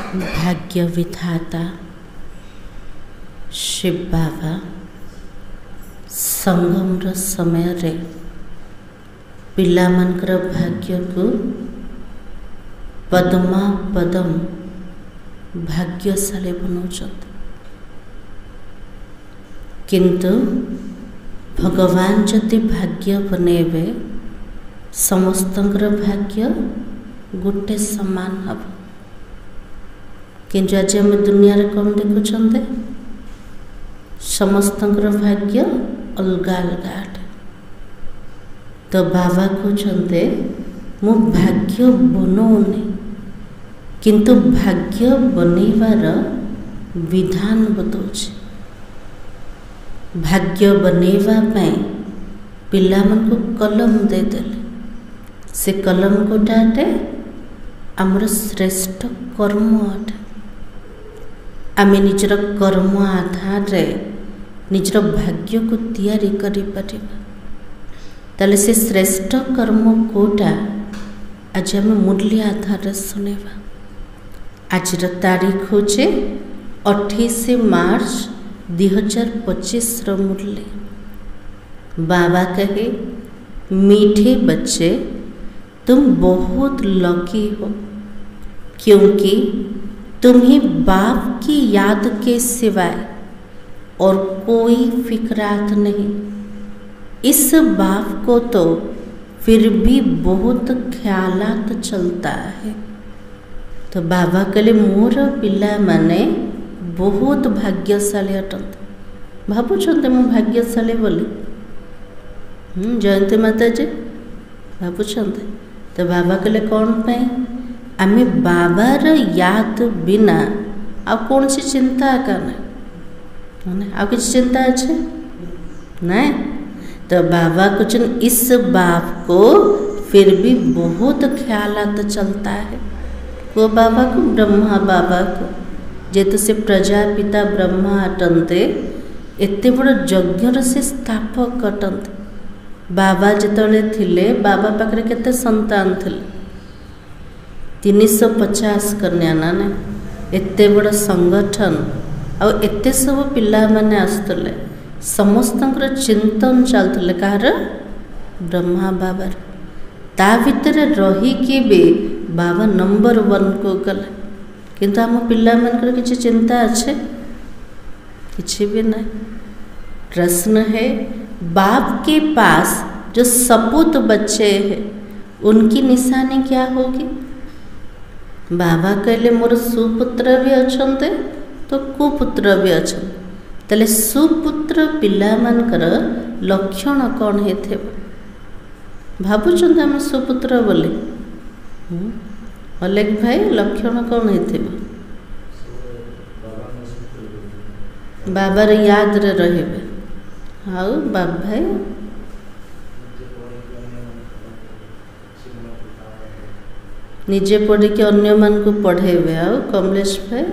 भाग्य विधाता शिव बाबा संगम समय रे पिलामानकर भाग्य को पदमा पदम भाग्यशाली बनाउछन्ति। किंतु भगवान जति भाग्य बनेबे समस्तंकर भाग्य गोटे समान हम। किंतु आज आम दुनिया रे कौन देखुछन्ते समस्तंकर भाग्य अलगा अलगा। तो बाबा कहते मु भाग्य बनौनी किंतु भाग्य बनैबार विधान बताऊँ। भाग्य बनैबा पई पिला मन को कलम दे देले। से कलम कोटाटे आमर श्रेष्ठ कर्म अटे। आमे निजर कर्म आधार रे निजर भाग्य को तैयारी करि परिबा। ताले से श्रेष्ठ कर्म कोटा आज आम मूल्य आधार रे सुनेबा। आज तारीख होचे 28 मार्च 2025 रो मूल्य। बाबा कहे मीठे बच्चे तुम बहुत लकी हो क्योंकि तुम्हें बाप की याद के सिवाय और कोई फिक्रात नहीं। इस बाप को तो फिर भी बहुत ख्यालात चलता है। तो बाबा कहले मोर पिला माने बहुत भाग्यशाली अटंत। भावुछन्ते मु भाग्यशाली बोली जयंती माता जी भावुछन्ते। तो बाबा कहले कौन पाई आमे बाबार याद बिना आ कौन सी चिंता करना आ कुछ चिंता अच्छे नहीं। तो बाबा कुछ इस बाप को फिर भी बहुत ख्यालात चलता है। को बाबा को ब्रह्मा बाबा को जेतु से प्रजापिता ब्रह्मा अटंते एते बड़ यज्ञर से स्थापक अटंते। बाबा जितने थिले बाबा पाखरे केते संतान थिले 350 कन्या ना एते बड़ संगठन आ एते सब पिला माने आसुतले। समस्तंकर चिंतन चलते कार ब्रह्मा बाबार ता भितर रही कि भी बाबा नंबर 1 को गले। किंतु आम पिला मानकर किछि चिंता अच्छे किछि भी नहीं। प्रश्न है बाप के पास जो सपूत बच्चे हैं उनकी निशानी क्या होगी। बाबा कहले मोर सुपुत्र भी अच्छे तो कुपुत्र भी अच्छे। तले सुपुत्र पिला मानकर लक्षण कौन है भावुं आम सुपुत्र बोली अलेख भाई लक्षण कौन है बाबार याद रे रहिबे। हाँ बाप भाई निजे पढ़ी के अन्य मान को पढ़ेबे। आ कमलेश भाई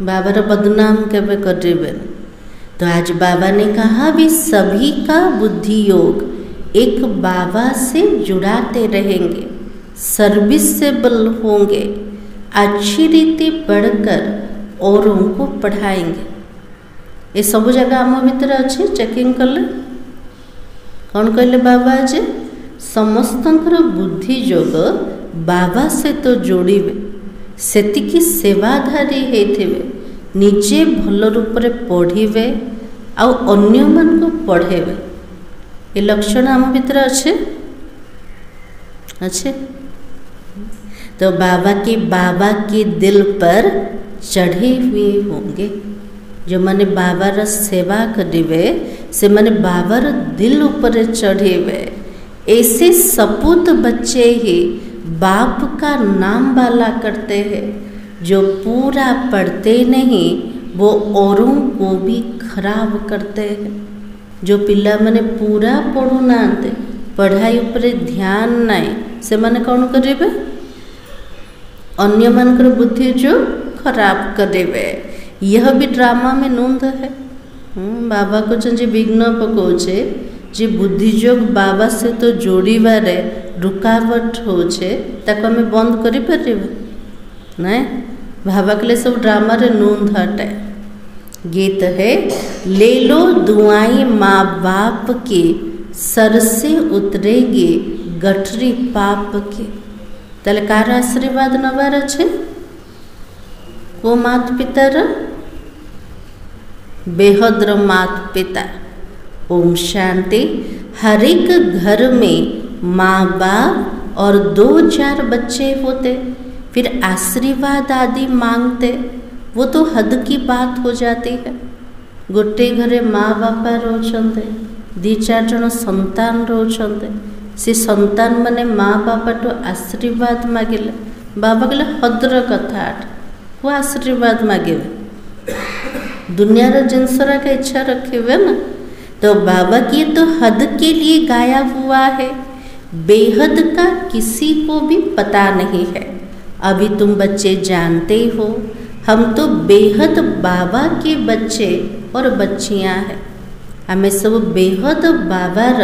बाबार बदनाम केबे करेबे। तो आज बाबा ने कहा भी सभी का बुद्धि योग एक बाबा से जुड़ाते रहेंगे, सर्विसेबल होंगे, अच्छी रीति पढ़कर औरों को पढ़ाएंगे। ये सब जगह आम भीतर अच्छे चेकिंग कले कौन कहले बाबा जे समस्तंकर बुद्धि योग बाबा से तो जोड़िबे सेतिकी सेवाधारी हेथिबे निजे भल रूप रे पढ़िबे आ अन्य मान को पढ़ेबे। ये लक्षण आम भीतर अच्छे अच्छे। तो बाबा के दिल पर चढ़े हुए होंगे। जो माने बाबार सेवा करिवे से माने बाबार दिल ऊपर चढ़ेवे। ऐसे सपूत बच्चे ही बाप का नाम वाला करते हैं। जो पूरा पढ़ते नहीं वो औरों को भी खराब करते हैं। जो पिला माने पूरा पढ़ू ना पढ़ाई ऊपर ध्यान नहीं से माने कौन करेबे अन्य मानकर बुद्धि जो खराब करेबे। यह भी ड्रामा में नोंद है। बाबा को जे विघ्न पकाउछे जे बुद्धिजोग बाबा से तो जोड़ीबारे रुकावट होचे ताको हमें बंद करि परिबा नहीं भावा के सब ड्रामा रे नून हटे। गीत है ले लो दुआई माँ बाप के सर से उतरेगी गठरी पाप के। ताले कार आशीर्वाद नबार अच्छे को मात पितार बेहद्र मात पिता। ओम शांति। हर एक घर में माँ बाप और 2-4 बच्चे होते फिर आशीर्वाद आदि मांगते वो तो हद की बात हो जाती है। गोटे घरे माँ बापा रोचंते 2-4 जन संतान रोचंते से संतान माने माँ बापा तो आशीर्वाद मागिले बाबा कहले हद्र कथा वो आशीर्वाद मागे दुनिया जिनसरा का इच्छा रखे हुए ना। तो बाबा की तो हद के लिए गाया हुआ है, बेहद का किसी को भी पता नहीं है। अभी तुम बच्चे जानते हो हम तो बेहद बाबा के बच्चे और बच्चियां हैं। हमें सब बेहद बाबार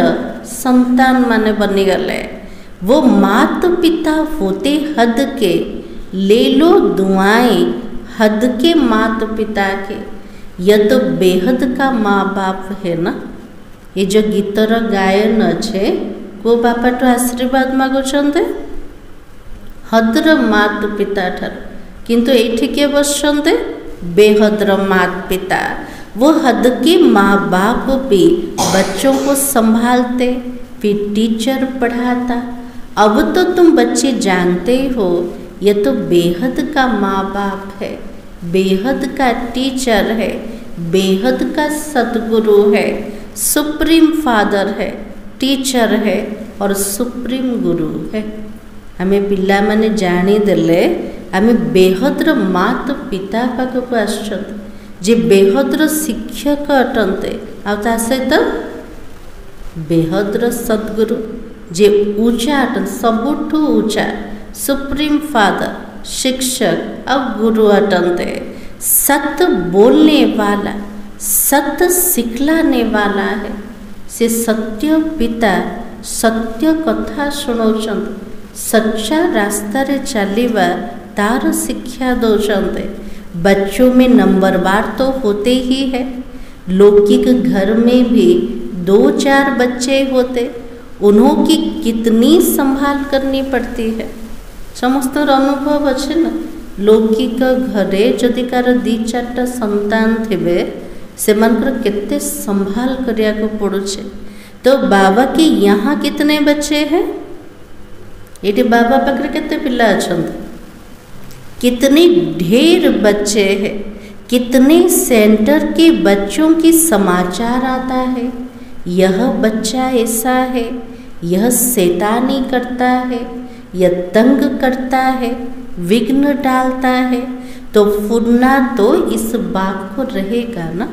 संतान माने बनी गले। वो मात पिता होते हद के, ले लो दुआएं हद के मात पिता के। यह तो बेहद का माँ बाप है ना। ये जो गीतर गायन अच्छे को बापा तो आशीर्वाद मागुचंते हद्र मात पिता ठार, किंतु एठी के बसंते बेहद्र मात पिता। वो हद के माँ बाप भी बच्चों को संभालते फिर टीचर पढ़ाता। अब तो तुम बच्चे जानते हो ये तो बेहद का माँ बाप है, बेहद का टीचर है, बेहद का सतगुरु है, सुप्रीम फादर है, टीचर है और सुप्रीम गुरु है। हमें पिला माने जानी देले आमे बेहद्र मात पिता पाखक आसछन्ते जे बेहद्र शिक्षक अटंते आ ता सहित बेहद्र सद्गुरु जे ऊंचा अटन सबुठु ऊंचा सुप्रीम फादर शिक्षक और गुरु अटंते। सत्य बोलने वाला सत्य सिखलाने वाला है से सत्य पिता सत्य कथा सुनौचंत सच्चा रास्ता रे चलीबा तार शिक्षा दौचंते। बच्चों में नंबरवार तो होते ही है। लौकिक घर में भी 2-4 बच्चे होते, उन्हों की कितनी संभाल करनी पड़ती है। समस्त अनुभव अच्छे न। लौकिक घरे जदि कार 2-4टा संतान थे से केते संभाल करिया को पड़ुछे। तो बाबा के यहाँ कितने बच्चे हैं? ये बाबा पाखरे केते पिला अछंते, कितने ढेर बच्चे हैं, कितने सेंटर के बच्चों की समाचार आता है। यह बच्चा ऐसा है, यह शैतानी करता है, यह तंग करता है, विघ्न डालता है। तो फुरना तो इस बात को रहेगा ना।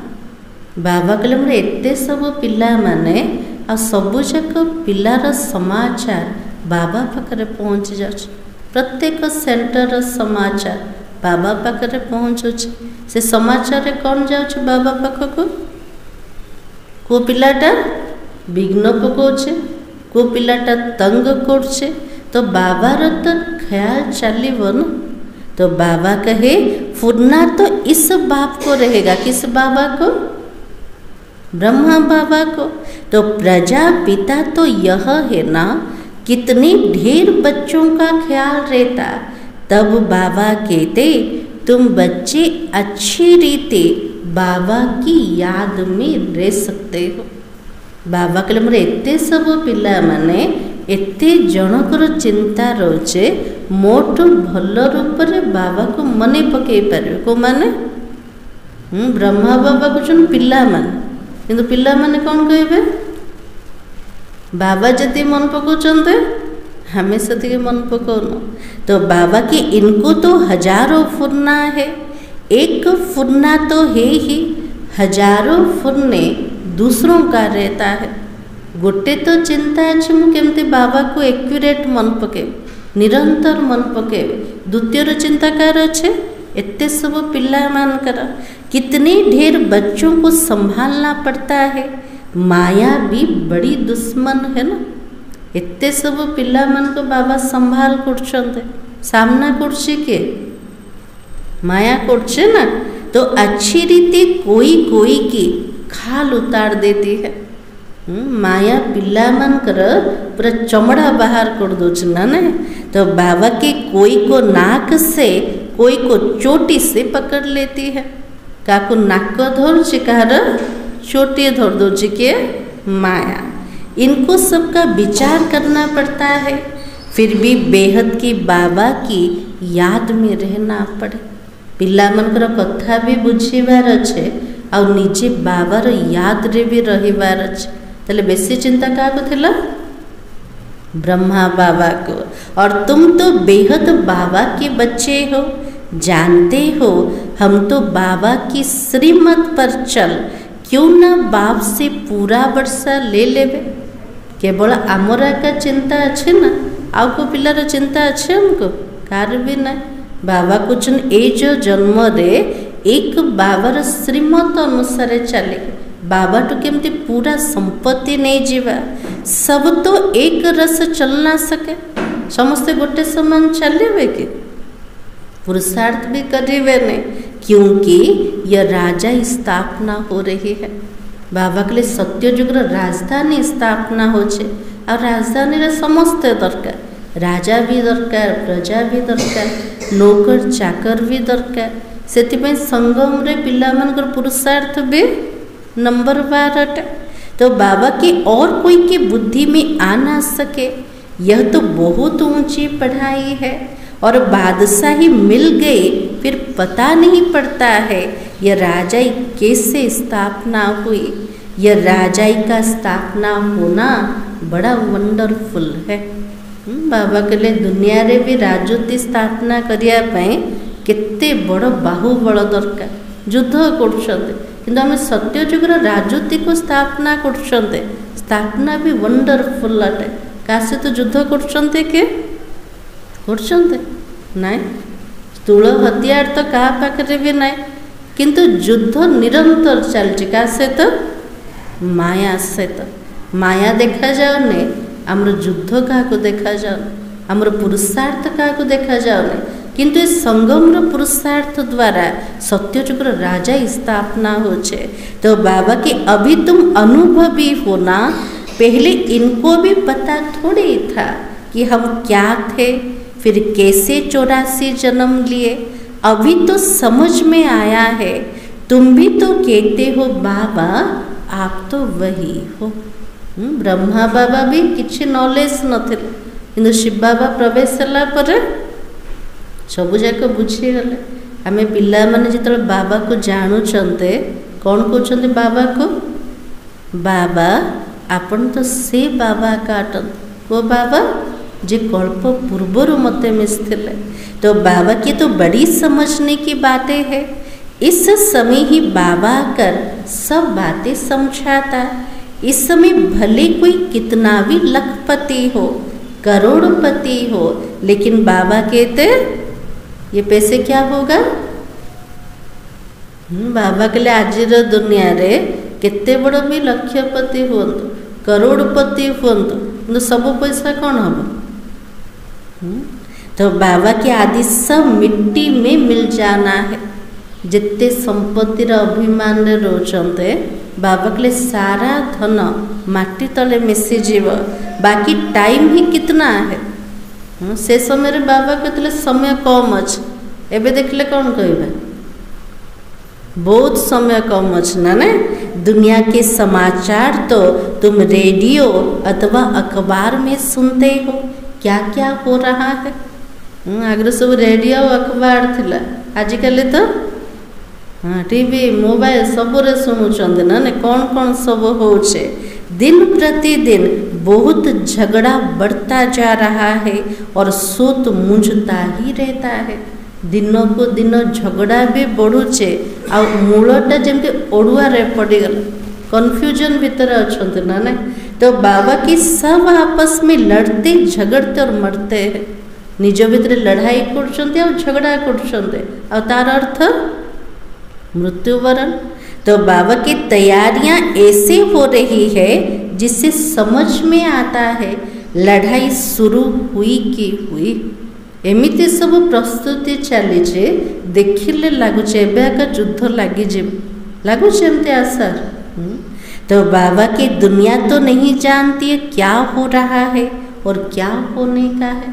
बाबा कहले एते सब पिला माने आ सबु जाक पिलार समाचार बाबा पाखरे पहुँच जाछ। प्रत्येक सेंटर समाचार बाबा पाखरे पहुँचुछ। से समाचार रे कौन जाउछ बाबा पाखको? को पिलाटा विघ्न पकाउछे, को पिलाटा तंग करछे, तो बाबार तो ख्याल चलिबो न। तो बाबा कहे फुरना तो इस बाप को रहेगा। किस बाबा को? ब्रह्मा बाबा को। तो प्रजापिता तो यह है ना, कितने ढेर बच्चों का ख्याल रहता। तब बाबा कहते तुम बच्चे अच्छी रीति बाबा की याद में रह सकते हो। बाबा कहले मोर एते सब पिला माने एते जनकर चिंता रोचे मोटू भल रूप रे बाबा को मने पकई पारे। को माने ब्रह्मा बाबा को पिला माने, किंतु पिला माने कौन कहबे? बाबा जति मन पकाउचंते हमें सती मन पकाउनु। तो बाबा के इनको तो हजारों फुरना है, एक फुरना तो है ही, हजारों फुरने दूसरों का रहता है। गोटे तो चिंता अच्छे मु केमती बाबा को एक्यूरेट मन पके, निरंतर मन पके। द्वितीय चिंता कार अच्छे एते सब पिला मानकर कितने ढेर बच्चों को संभालना पड़ता है। माया भी बड़ी दुश्मन है ना। एते सब पिला मान को बाबा संभाल करछन्ते सामना करछे के माया करछे ना। तो अच्छी रीति कोई कोई की खाल उतार देती है। माया पिला मानकर पूरा चमड़ा बाहर कर दोछ ना ने। तो बाबा के कोई को नाक से कोई को चोटी से पकड़ लेती है। काको नाक धरछे कहार चोटी धर दोछ के माया। इनको सबका विचार करना पड़ता है। फिर भी बेहद की बाबा की याद में रहना पड़े। पिला मनकर कथा भी बुझीबार अच्छे और निजे बाबार याद रे भी रहिबार अच्छे। तले बेसी चिंता क्या थिला ब्रह्मा बाबा को। और तुम तो बेहद बाबा के बच्चे हो, जानते हो हम तो बाबा की श्रीमत पर चल क्यों ना बाप से पूरा वर्षा ले लेवे। केवल आमरा का चिंता अच्छे ना, आउ को पिलार चिंता अच्छे हमको कार भी ना। बाबा कुछ ए जो जन्म रे एक बाबार श्रीमत अनुसार चले। बाबा तो केमती पूरा संपत्ति नहीं जीवा, सब तो एक रस चल ना सके। समस्ते गोटे समान चलेबे कि पुरुषार्थ भी करेंगे नहीं, क्योंकि यह राजा स्थापना हो रही है। बाबा के लिए सत्ययुग राजधानी स्थापना हो छे। और राजधानी रे समस्ते दरकार, राजा भी दरकार, प्रजा भी दरकार, नौकर चाकर भी दरकार। से संगम रे पिला मनकर पुरुषार्थ भी नंबर 12। तो बाबा की और कोई की बुद्धि में आ ना सके। यह तो बहुत ऊंची पढ़ाई है। और बादशाही मिल गई फिर पता नहीं पड़ता है यह राजाई कैसे स्थापना हुई। यह राजाई का स्थापना होना बड़ा वंडरफुल है। बाबा के लिए दुनिया रे भी राजनीति स्थापना करिया पई केते बड़ बाहुबल दरकार। युद्ध करछन्ते किंतु आम सत्ययुग राजनीति को स्थापना करछन्ते। स्थापना भी वंडरफुल अटे। का सहित युद्ध करछन्ते के करछन्ते नाई। स्थूल हथियार तो क्या पाखे भी नाई, किंतु युद्ध निरंतर चलछि। का सहित माया सहित। माया देखा जाओने, आमर युद्ध क्या देखा जाओ, आमर पुरुषार्थ क्या देखा जाओने। किंतु इस संगम पुरुषार्थ द्वारा सत्ययुग राजा स्थापना होचे। तो बाबा की अभी तुम अनुभवी होना, पहले इनको भी पता थोड़ी था कि हम क्या थे, फिर कैसे 84 जन्म लिए। अभी तो समझ में आया है। तुम भी तो कहते हो बाबा आप तो वही हो। ब्रह्मा बाबा भी किसी नॉलेज नथिले, किंतु शिव बाबा प्रवेश होला पर सबु जाक बुझीगले। आम पिला माने जिते बाबा को जानुचंते कौन कहते बाबा को, बाबा आपण तो से बाबा काटन को बाबा जे कल्प पूर्वर मत मिसथिले। तो बाबा की तो बड़ी समझने की बातें है। इस समय ही बाबा कर सब बातें समझाता। इस समय भले कोई कितना भी लखपति हो, करोड़पति हो, लेकिन बाबा कहते ये पैसे क्या होगा। बाबा के लिए आज दुनिया रे केते बड़ भी लक्षपति हुंतु, करोड़पति हुंतु, तो सब पैसा कौन हम। तो बाबा की आदि सब मिट्टी में मिल जाना है। जिते संपत्ति अभिमान रोचते बाबा के लिए सारा धन माटी तले मिसी जीव। बाकी टाइम ही कितना है। से समय बाबा कहते समय कम अच्छे, एबे देखले कौन कहबा बहुत समय कम अच्छे ना। दुनिया के समाचार तो तुम रेडियो अथवा अखबार में सुनते हो क्या क्या हो रहा है। आगे सब रेडियो अखबार थिला, आजिकल तो हाँ टीवी मोबाइल सबरे शुणुचंदे ना कौन कौन सब होचे। दिन प्रतिदिन बहुत झगड़ा बढ़ता जा रहा है और सोत मुंझता ही रहता है। दिन को दिन झगड़ा भी बढ़ुचे आ मूलटा जमती ओडुआ रे पड़गला, कन्फ्यूजन भीतर अच्छे ना। तो बाबा की सब आपस में लड़ते झगड़ते और मरते हैं। निज भीतर लड़ाई कर झगड़ा कर तार अर्थ मृत्युवरण। तो बाबा की तैयारियां ऐसे हो रही है जिससे समझ में आता है लड़ाई शुरू हुई कि हुई एमिति सब प्रस्तुति चली देखिले लगुच युद्ध लगी लगुच एमती आसार। तो बाबा की दुनिया तो नहीं जानती है क्या हो रहा है और क्या होने का है।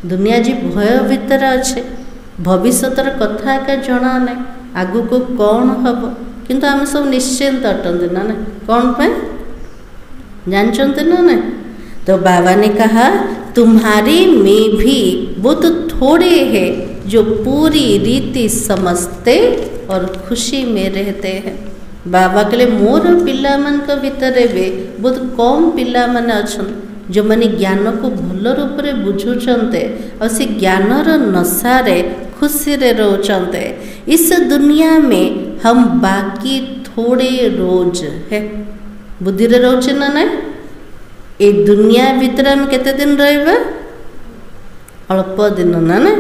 दुनिया जी भय भीतर अच्छे भविष्यर कथा का जना ना आगु को कौन हम किंतु आम सब निश्चिंत अटंती ना कौन पे जानते ना। तो बाबा ने कहा तुम्हारे में भी वो तो थोड़े हैं जो पूरी रीति समझते और खुशी में रहते हैं। बाबा कहले मोर पिला मन को भीतर वे बहुत कम पिला माने अछन जो माने ज्ञान को भल रूप रे बुझुचंते और से ज्ञानर नशारे खुशी रे रोचंते। इस दुनिया में हम बाकी थोड़े रोज है बुद्धि रे रोचे ना ना ए दुनिया भीतर हम केते दिन रहबा अल्प दिन ना ना।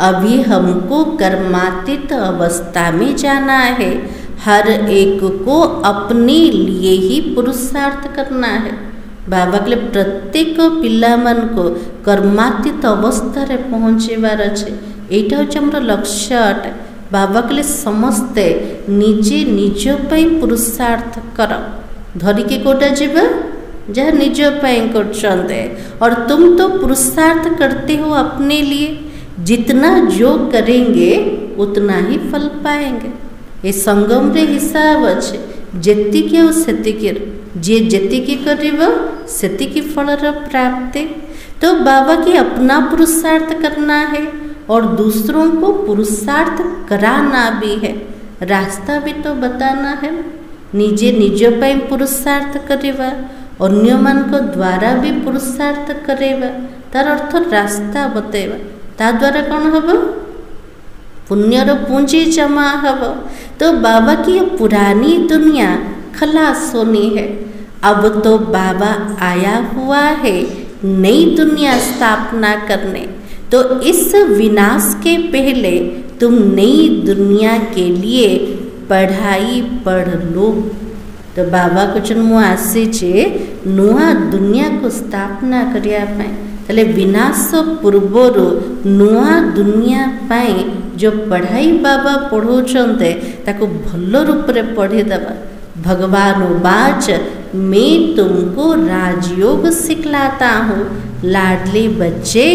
अभी हमको कर्मातीत अवस्था में जाना है। हर एक को अपने लिए ही पुरुषार्थ करना है। बाबा के प्रत्येक पिला मन को कर्मातीत अवस्था रे पहुँचेबार अच्छे यहाँ हूँ आम लक्ष्य अटे। बाबा के समस्ते निजे निज पाई पुरुषार्थ कर धरिकी कोटा जीवा जहाँ निज पाई करते और तुम तो पुरुषार्थ करते हो अपने लिए। जितना जो करेंगे उतना ही फल पाएंगे। ये संगम रे हिसाब अच्छे जेतिकी और सेतिकी जे जेतिकी करिबो सेतिकी फलर प्राप्ति। तो बाबा की अपना पुरुषार्थ करना है और दूसरों को पुरुषार्थ कराना भी है। रास्ता भी तो बताना है। निजे निज पाई पुरुषार्थ करिबा अन्य मान को द्वारा भी पुरुषार्थ करेबा तार अर्थ रास्ता बतेबा ता द्वारा कौन हम पुण्यर पूंजी जमा हब। तो बाबा की पुरानी दुनिया खलास होनी है। अब तो बाबा आया हुआ है नई दुनिया स्थापना करने। तो इस विनाश के पहले तुम नई दुनिया के लिए पढ़ाई पढ़ लो। तो बाबा कुछ मु आसीचे नुआ दुनिया को स्थापना करिया पाए तले विनाश पूर्वर नुआ दुनिया पाए जो पढ़ाई बाबा पढ़ौचंते ताको भल रूप रे पढ़ी दबा। भगवान बाच मैं तुमको राजयोग सिखलाता हूँ। लाडले बच्चे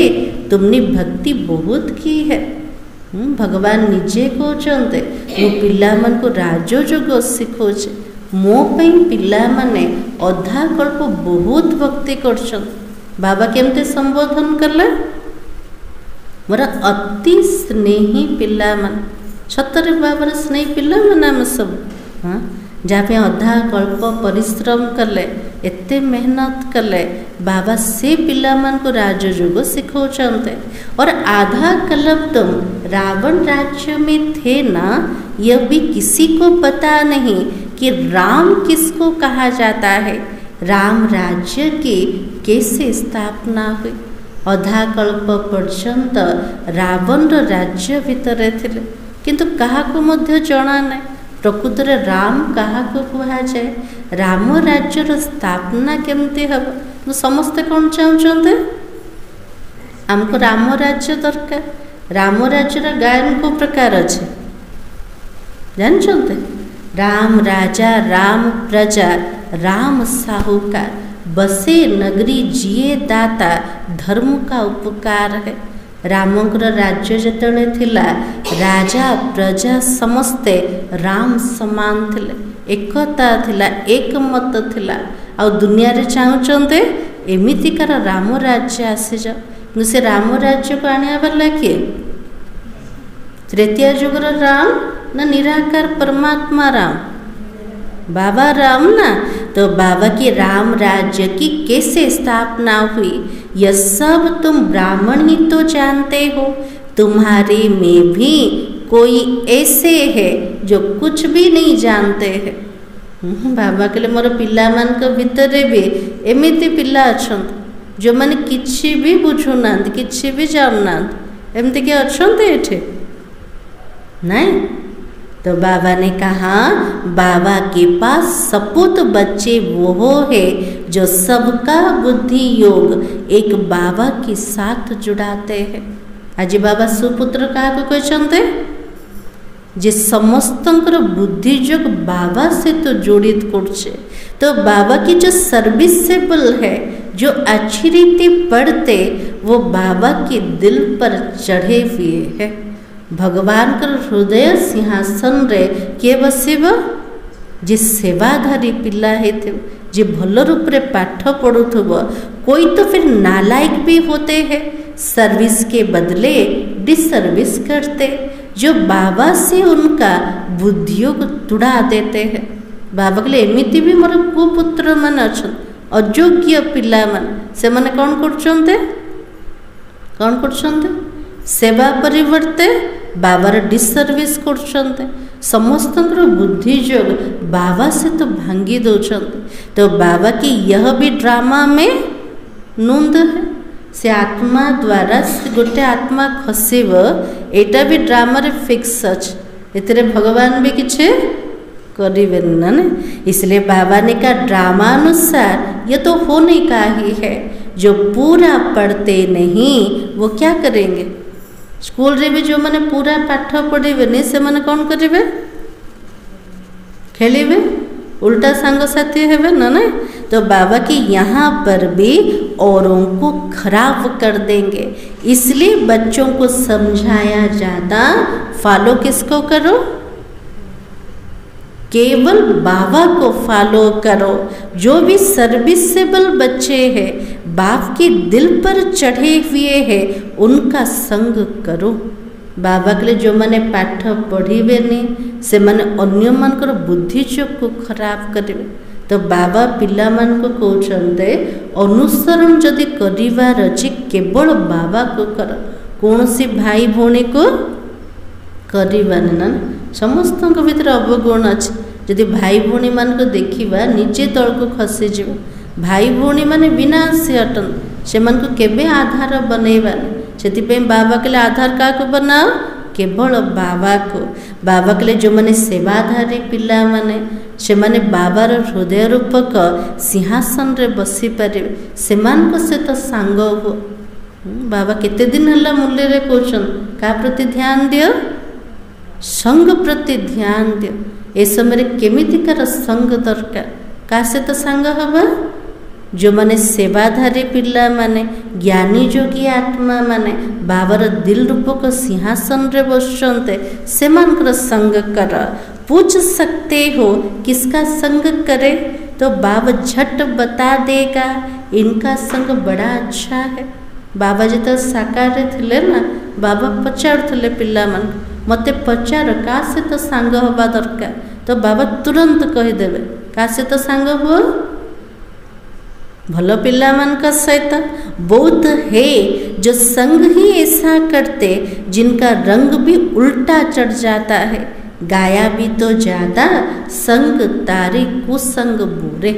तुमने भक्ति बहुत की है। भगवान निजे कहते मो पिला मन को राजयोग सिखोचे मो पई पिला माने अधा कल्प बहुत भक्ति करछन। बाबा केमते संबोधन करले मोर अति स्नेही पिला मन छतरे बाबार स्नेही पिला मन आम सब हाँ जहाँ पे अधा कल्प परिश्रम कले एते मेहनत कले बाबा से पिला मन को राजयोग सिखौचंते। और आधा कल्प तुम रावण राज्य में थे ना यह भी किसी को पता नहीं कि राम किसको कहा जाता है। राम राज्य की कैसे स्थापना हुई। अधा कल्प पर्यंत रावण राज्य भीतर थिले किंतु कहा को मध्य जना नहीं प्रकृत राम क्या कह जाए। राम राज्यर स्थापना केमती हम तो समस्ते कौन चाहते आमको राम राज्य दरकार। राम राज्यर गायन को प्रकार अच्छे जानते राम राजा राम प्रजा राम साहूकार बसे नगरी जिए दाता धर्म का उपकार है। रामंकर राज्य जतने थिला राजा प्रजा समस्ते राम समान थिले एकता थिला एक मत थिला आ दुनिया रे चाहते एमितिकार राम राज्य आसी जाओ। से राम राज्य को आने वाला किए तृतीय युगर राम ना निराकार परमात्मा राम बाबा राम ना। तो बाबा की राम राज्य की कैसे स्थापना हुई यह सब तुम ब्राह्मण ही तो जानते हो। तुम्हारे में भी कोई ऐसे है जो कुछ भी नहीं जानते हैं। बाबा कहले मोर पिला मान को भीतर भी एमिति पिला अछंत जो माने किछि भी बुझुना किछि भी जानना एमती के अछंत एठे नहीं तो बाबा ने कहा बाबा के पास सपूत बच्चे वो है जो सबका बुद्धि योग एक बाबा के साथ जुड़ाते हैं। आज बाबा सुपुत्र क्या कहते जे समस्तंकर बुद्धि जोग बाबा से तो जोड़ित करछे। तो बाबा की जो सर्विसेबल है, जो अच्छी रीति पढ़ते, वो बाबा के दिल पर चढ़े हुए हैं। भगवान का हृदय सिंहासन रे किए बसिब जे सेवाधारी पिला है थे, जे भल रूप रे पाठ पढ़ुथब। कोई तो फिर नालायक भी होते हैं, सर्विस के बदले डिसर्विस करते, जो बाबा से उनका बुद्धियों को तुड़ा देते हैं। बाबा के एमती भी मोर कुपुत्र मान अच्छा अयोग्य पिला मान से माने कौन करछन्ते सेवा परिवर्ते बाबार डिसर्विस करछन्ते। समस्त बुद्धि जोग बाबा से तो भांगी दौरान। तो बाबा की यह भी ड्रामा में नूंद है। से आत्मा द्वारा गोटे आत्मा खसब, एटा भी ड्रामा रे फिक्स अच्छे, एतरे भगवान भी किछे करें ना। इसलिए बाबा ने कहा ड्रामा अनुसार ये तो होने का ही है। जो पूरा पढ़ते नहीं वो क्या करेंगे? स्कूल रे भी जो मैंने पूरा पाठ पढ़े नहीं से मैंने कौन करेंगे? खेलिबे, उल्टा सांग साथी हेबे ना। नहीं तो बाबा की यहाँ पर भी औरों को खराब कर देंगे। इसलिए बच्चों को समझाया जाता फॉलो किसको करो? केवल बाबा को फॉलो करो। जो भी सर्विसेबल बच्चे हैं, बाप के दिल पर चढ़े हुए हैं, उनका संग करो। बाबा के लिए जो मैंने पाठ पढ़िबे नहीं से मैंने अन्य मानकर बुद्धि चोक को खराब करेंगे। तो बाबा पिला मान को कहते अनुसरण जदि करिवार अछि केवल बाबा को कर, कौन सी भाई भौणी को करिबानी ना। समस्त भीतर अवगुण अच्छे। जदि भाई भौणी मान को देखा निजे तल को खसी जीव। भाई भौणी माने विनाशी अटन, से मन को केबे आधार बनैबानी। से बाबा के लिए आधार क्या को बनाओ? केवल बाबा को। बाबा के लिए जो मैंने सेवाधारी पिला माने से माने बाबार हृदय रूपक सिंहासन रे बसी पारे, सेमान को से तो सांग हो। बाबा केते दिन हला मूल्य रे कहछन का प्रति ध्यान दियो? संग प्रति ध्यान दियो। ए समय केमितिकार संग दरकार? का से तो सांग हबा? जो माने सेवाधारी पिला माने ज्ञानी जोगी आत्मा माने बाबार दिल रूपक सिंहासन रे बसते, से मानकर संग कर। पूछ सकते हो किसका संग करे? तो बाबा झट बता देगा इनका संग बड़ा अच्छा है। बाबा जो साकार थे ना, बाबा पचारुले पिला मान मते पचार का से तो सांग हवा दरकार। तो बाबा तुरंत कहीदेवे का से तो सांग हो। भल पिला मान का सहित बहुत है जो संग ही ऐसा करते जिनका रंग भी उल्टा चढ़ जाता है। गाया भी तो ज्यादा संग तारी कुसंग बुरे।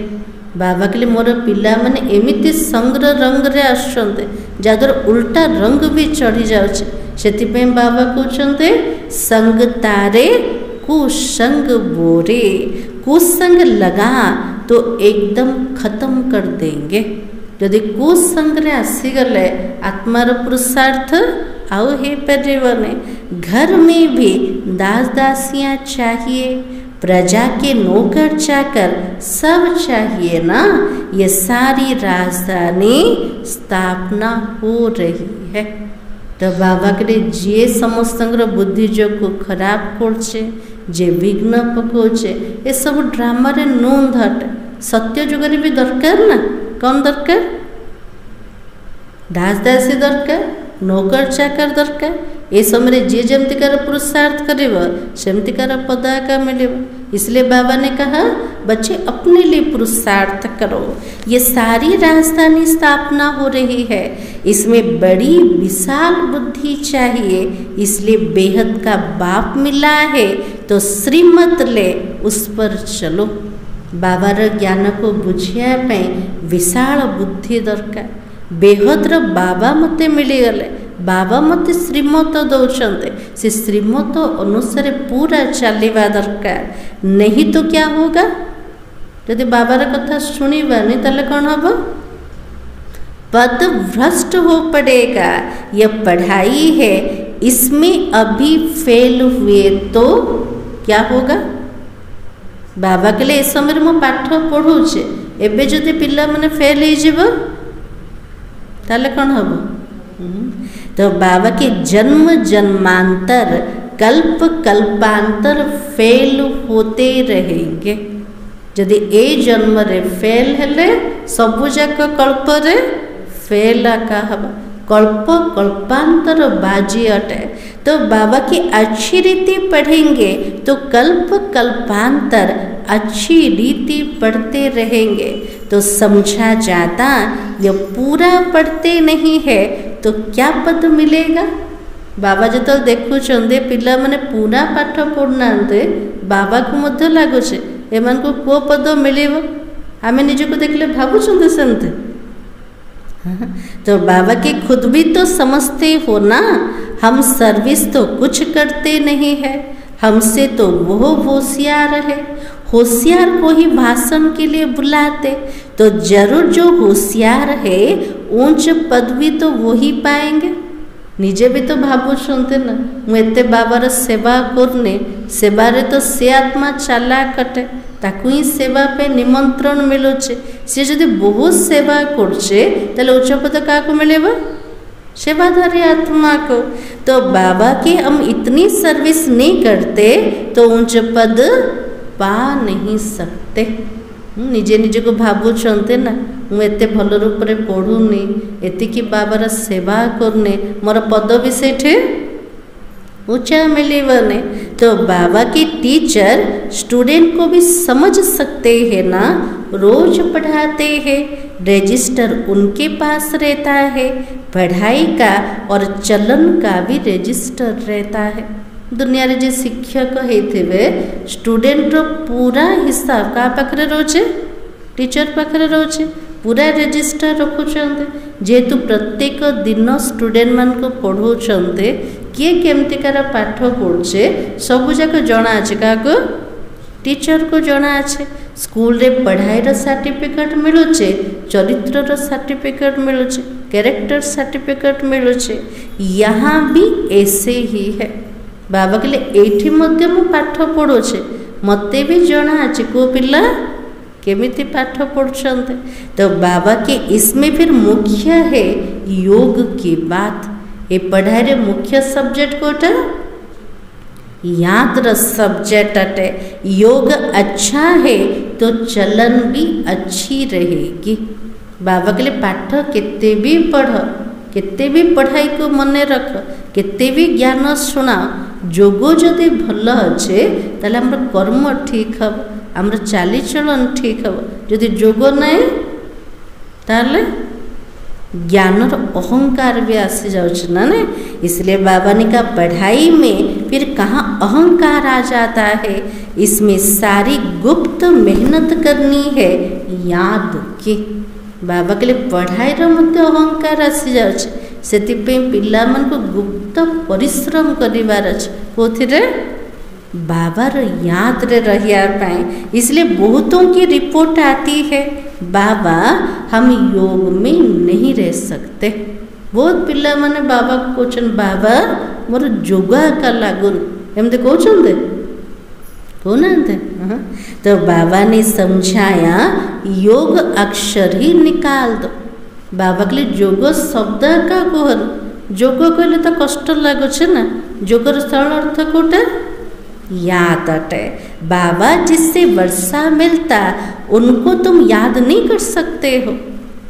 बाबा के लिए मोर पिला माने एमिति संग्र रंग रे आसुचंते जादर उल्टा रंग भी चढ़ी जाउछे। सेतिपे बाबा कहते संग तारे कुसंग बोरे। कुसंग लगा तो एकदम खत्म कर देंगे। यदि कुसंग रे आसीगले आत्मार पुरुषार्थ आउ हे परिवने। घर में भी दास दासियाँ चाहिए, प्रजा के नौकर चाकर सब चाहिए ना। ये सारी राजधानी स्थापना हो रही है। तो बाबा के लिए जे समस्त बुद्धि जो को खराब करछे, जे विघ्न पकाउछे, ये सब ड्रामा रे नून हटे। सत्य जुगरे भी दरकार ना। कौन दरकार? दास दासी दरकार, नौकर चाकर दरकार। ये समय जे जमतिकार पुरुषार्थ करेब सेमतिकार पदाका मिलेब। इसलिए बाबा ने कहा बच्चे अपने लिए पुरुषार्थ करो। ये सारी राजधानी स्थापना हो रही है, इसमें बड़ी विशाल बुद्धि चाहिए। इसलिए बेहद का बाप मिला है तो श्रीमत ले उस पर चलो। बाबार ज्ञान को बुझिया विशाल बुद्धि दरकार। बेहद्र बाबा मते मिलीगले बाबा मत श्रीमत दौरान से श्रीमत अनुसार पूरा चलवा दरकार, नहीं तो क्या होगा, यदि बाबार कथा शुणवानी ताले कौन हम पद भ्रष्ट हो पड़ेगा। यह पढ़ाई है, इसमें अभी फेल हुए तो क्या होगा। बाबा के लिए इस समय मु पाठ पढ़ुचे, एबे जदि पिला माने फेल हो जीव ताले कौन हम। तो बाबा के जन्म जन्मांतर कल्प कल्पांतर फेल होते रहेंगे। जदि ए जन्म रे फेल हेले सबु जाक कल्प रे फेल आका हवा, कल्प कल्पांतर बाजी अटे। तो बाबा की अच्छी रीति पढ़ेंगे तो कल्प कल्पांतर अच्छी रीति पढ़ते रहेंगे। तो समझा जाता यह पूरा पढ़ते नहीं है तो क्या पद मिलेगा। बाबा जो देखुं पिला माने पूरा पाठ पढ़ना बाबा को मध्य लगुचे एमान को को पद मिलेव, आम निजको देखले भावुं सेमते। तो बाबा के खुद भी तो समझते हो ना, हम सर्विस तो कुछ करते नहीं है, हमसे तो वो होशियार है, होशियार को ही भाषण के लिए बुलाते। तो जरूर जो होशियार है ऊंच पदवी तो वो ही पाएंगे। निजे भी तो भावुं ना मुझे बाबार सेवा करने, सेवारे तो से आत्मा चला कटे, ताकू ही सेवा पे निमंत्रण मिलुचे। सी जदि बहुत सेवा करछे ताले उच्च पद क्या मिलेगा, सेवाधारी आत्मा को। तो बाबा की हम इतनी सर्विस नहीं करते तो उच्च पद पा नहीं सकते। निजे निजे को भावुं ना मुझे भल रूप से पढ़ुनी, एतिकी बाबार सेवा करने मोर पदवी सेठे ऊंचा मिलने। तो बाबा के टीचर स्टूडेंट को भी समझ सकते हैं ना, रोज पढ़ाते हैं, रजिस्टर उनके पास रहता है, पढ़ाई का और चलन का भी रजिस्टर रहता है। दुनिया रे जे शिक्षक होते स्टूडेंट पूरा हिसाब क्या पाखे रोचे, टीचर पाखे रोचे, पूरा रजिस्टर रखुंट। जेहेतु प्रत्येक दिन स्टूडेंट मान को पढ़ाते किए केमतिकार पाठ पढ़ुचे सबू जाक जना अच्छे, क्या टीचर को जना अच्छे। स्कूल रे पढ़ाई सर्टिफिकेट मिलुचे, चरित्र सर्टिफिकेट मिलुचे, कैरेक्टर सर्टिफिकेट मिलुचे। यहाँ भी ऐसे ही है। बाबा के लिए एठी मध्य मु पाठ पढ़ुचे, मते भी जना अच्छे को पिला केमिति पाठ पढ़ुछन्ते। तो बाबा के इसमें फिर मुख्य है योग की बात। ये पढ़ाई रे मुख्य सब्जेक्ट कोटा याद र सब्जेक्ट अटे। योग अच्छा है तो चलन भी अच्छी रहेगी। बाबा के लिए पाठ केते भी पढ़, केते भी पढ़ाई को मन रख, केते भी ज्ञान शुणा, जोगो जदि भल अच्छे ताले हमर कर्म ठीक हम, हमर चाली चलन ठीक हम। जदि जोग नहीं ताले ज्ञान अहंकार भी आसी जाउछ ना ने। इसलिए बाबा ने कहा पढ़ाई में फिर कहाँ अहंकार आ जाता है। इसमें सारी गुप्त मेहनत करनी है याद की। बाबा के लिए पढ़ाई मध्य अहंकार आसी जाउछ, सेतिपे पिला मन को गुप्त परिश्रम करिवार अछि कोथिरे बाबार याद रे रहिया पाए। इसलिए बहुतों की रिपोर्ट आती है बाबा हम योग में नहीं रह सकते। बहुत पिला माने बाबा को कहछन बाबा मोर जोगा का लागुन एमते कहछन कहते। तो बाबा ने समझाया योग अक्षर ही निकाल दो। बाबा के लिए जोग शब्द का कहन, जोग कहले तो कष्ट लगुचे ना, जोगर सरल अर्थ कोटा याद अटे। बाबा जिससे वर्षा मिलता उनको तुम याद नहीं कर सकते हो।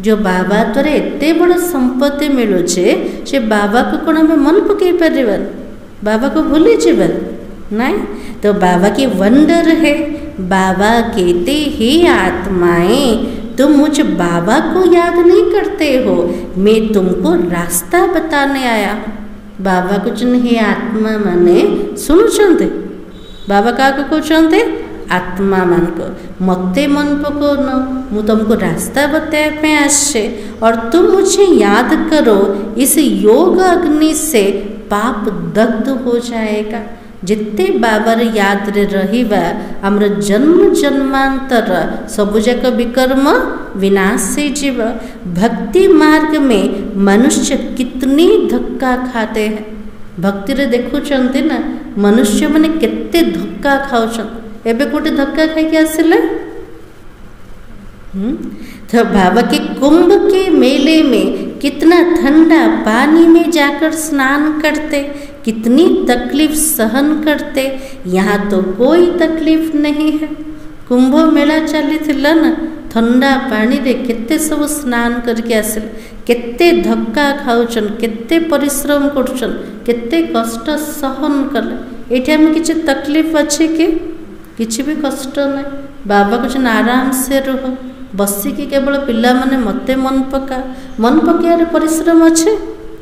जो बाबा द्वारा एते बड़ संपत्ति मिलुचे से बाबा को कौन हमें मन पकई पारिबन, बाबा को भूली जीवन नहीं। तो बाबा की वंडर है। बाबा कहते हे आत्माएं तुम मुझ बाबा को याद नहीं करते हो, मैं तुमको रास्ता बताने आया हूँ। बाबा को हे आत्मा माने सुनुचंते, बाबा क्या कहते आत्मा मान को मते मन पकौन मु तुमको रास्ता बताया आसे और तुम मुझे याद करो, इस योग अग्नि से पाप दग्ध हो जाएगा। जिते बाबार याद रे रहिबा हमर जन्म जन्मांतर सबुजाक विकर्म विनाश से जीव। भक्ति मार्ग में मनुष्य कितनी धक्का खाते हैं। भक्ति रे देखुचंती ना मनुष्य माने केते धक्का खाउछन। एबे कोटे धक्का खाई के आसिले तो बाबा के कुंभ के मेले में कितना ठंडा पानी में जाकर स्नान करते, कितनी तकलीफ सहन करते। यहाँ तो कोई तकलीफ नहीं है। कुंभ मेला चली थिला ना ठंडा पानी रे केते सब स्नान करके आसिले, केते धक्का खाउछन, केते परिश्रम करछन, केते कष्ट सहन कले। एठी हम किछि तकलीफ अच्छे कि किछि भी कष्ट नहीं। बाबा कुछ आराम से रह बसिकी केवल पिला माने मते मन पकायार परिश्रम अच्छे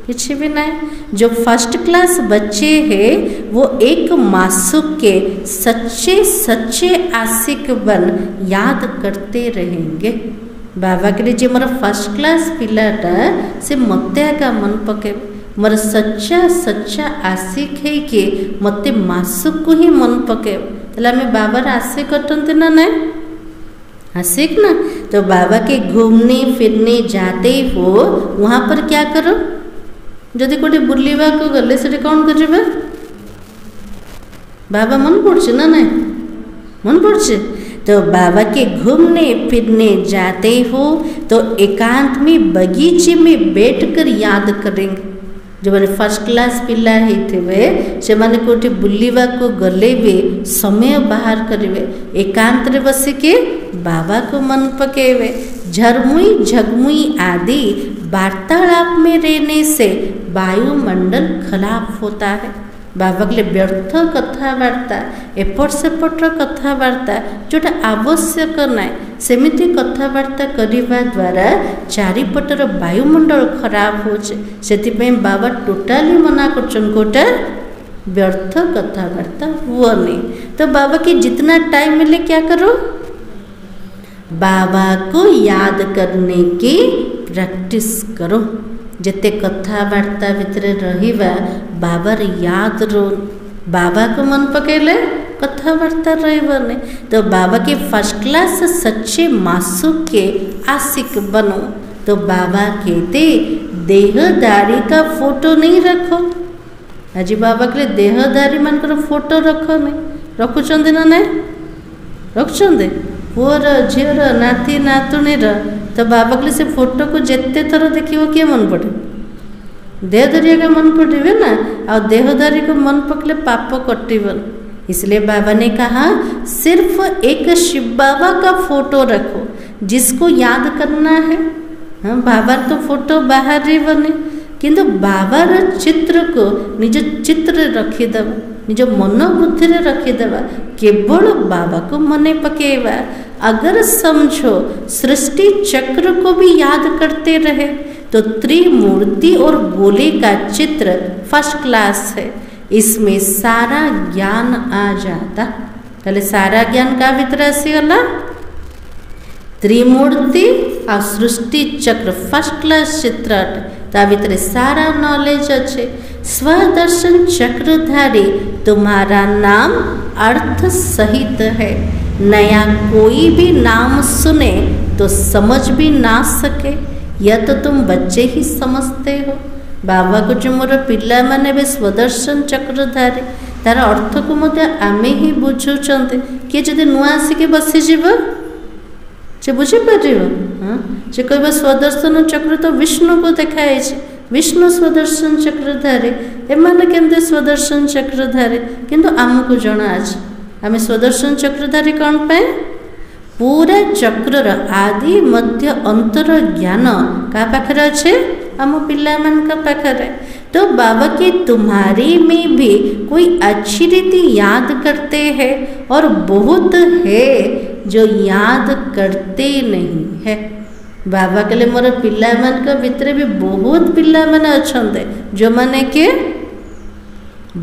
किसी भी नहीं। जो फर्स्ट क्लास बच्चे हैं वो एक मासूक के सच्चे सच्चे आशिक बन याद करते रहेंगे। बाबा के लिए जो मोर फर्स्ट क्लास पिलाटा से मते आका मन पके मोर सच्चा सच्चा आशिक है कि मते मासूक को ही मन पके आम बाबार आशिक कटते ना ना आशिक ना। तो बाबा के घूमने फिरने जाते हो वहाँ पर क्या करो, जदि कोटे बुलवा को गले से कौन करें बाबा मन पड़े ना ना मन पड़े। तो बाबा के घूमने फिरने जाते हो तो एकांत में बगीचे में बैठकर याद करेंगे। जो मैंने फर्स्ट क्लास पिला होते से माने कोटे बुलवा को गले भी समय बाहर करेंगे, एकांत रे बसिके बाबा को मन पकेवे। झरमुई झगमुई आदि वार्तालाप में रहने से वायुमंडल खराब होता है। बाबा के लिए व्यर्थ कथबार्ता एपट सेपटर कथबार्ता जोटा आवश्यक ना सेमिति कथबार्ता करने द्वारा चारिपटर वायुमंडल खराब होते बाबा टोटाली मना कर व्यर्थ कथबार्ता हुआ। तो बाबा के जितना टाइम मिले क्या करो, बाबा को याद करने की प्रैक्टिस करो। जिते कथबार्ता भितर रहिबा बाबार याद रो बाबा को मन पकेले कथबार्ता रही। तो बाबा के फर्स्ट क्लास सच्चे मासूक के आशिक बनो। तो बाबा कहते देहदारी का फोटो नहीं रखो। आज बाबा के देहदारी मान फोटो रखो नहीं रखुंट ना ना रखुंट पुअर झीर नाती नातुणीर। तो बाबा के से फोटो को जिते थर देखिए किए मन पड़े देहदारी का मन पड़े ना आ देहदारी को मन पकले पाप कटिबन। इसलिए बाबा ने कहा सिर्फ एक शिव बाबा का फोटो रखो जिसको याद करना है। हाँ बाबा तो फोटो बाहर ही बने किंतु बाबार चित्र को निज चित्र रखीदेव निज मन बुद्धि रखीदेवा केवल बाबा को मने पकेवा। अगर समझो सृष्टि चक्र को भी याद करते रहे तो त्रिमूर्ति और गोले का चित्र फर्स्ट क्लास है। इसमें सारा ज्ञान आ जाता। पहले सारा ज्ञान का भीतर आसीगला त्रिमूर्ति और सृष्टि चक्र फर्स्ट क्लास चित्र ता भीतर सारा नॉलेज अच्छे। स्वदर्शन चक्रधारी तुम्हारा नाम अर्थ सहित है। नया कोई भी नाम सुने तो समझ भी ना सके, यह तो तुम बच्चे ही समझते हो। बाबा को जो मोर पिला माने बे स्वदर्शन चक्रधारी तार अर्थ को मते आमे ही बुझुचंते। किए जदि नुआ आसिके बसीजिब से बुझीपर। हाँ से कह स्वदर्शन चक्र तो विष्णु को देखाई विष्णु स्वदर्शन चक्रधारी एमाने केमते स्वदर्शन चक्रधारी किंतु आमको जना आज आम स्वदर्शन चक्रधारी कौन पाए पूरा चक्रर आदि मध्य अंतर ज्ञान का पाखरे अच्छे आम पिला मान का पाखरे। तो बाबा के तुम्हारी में भी कोई अच्छी रीति याद करते हैं और बहुत है जो याद करते नहीं है। बाबा के लिए मोर पिला मान का भितर भी बहुत पिला मान अच्छे जो माने के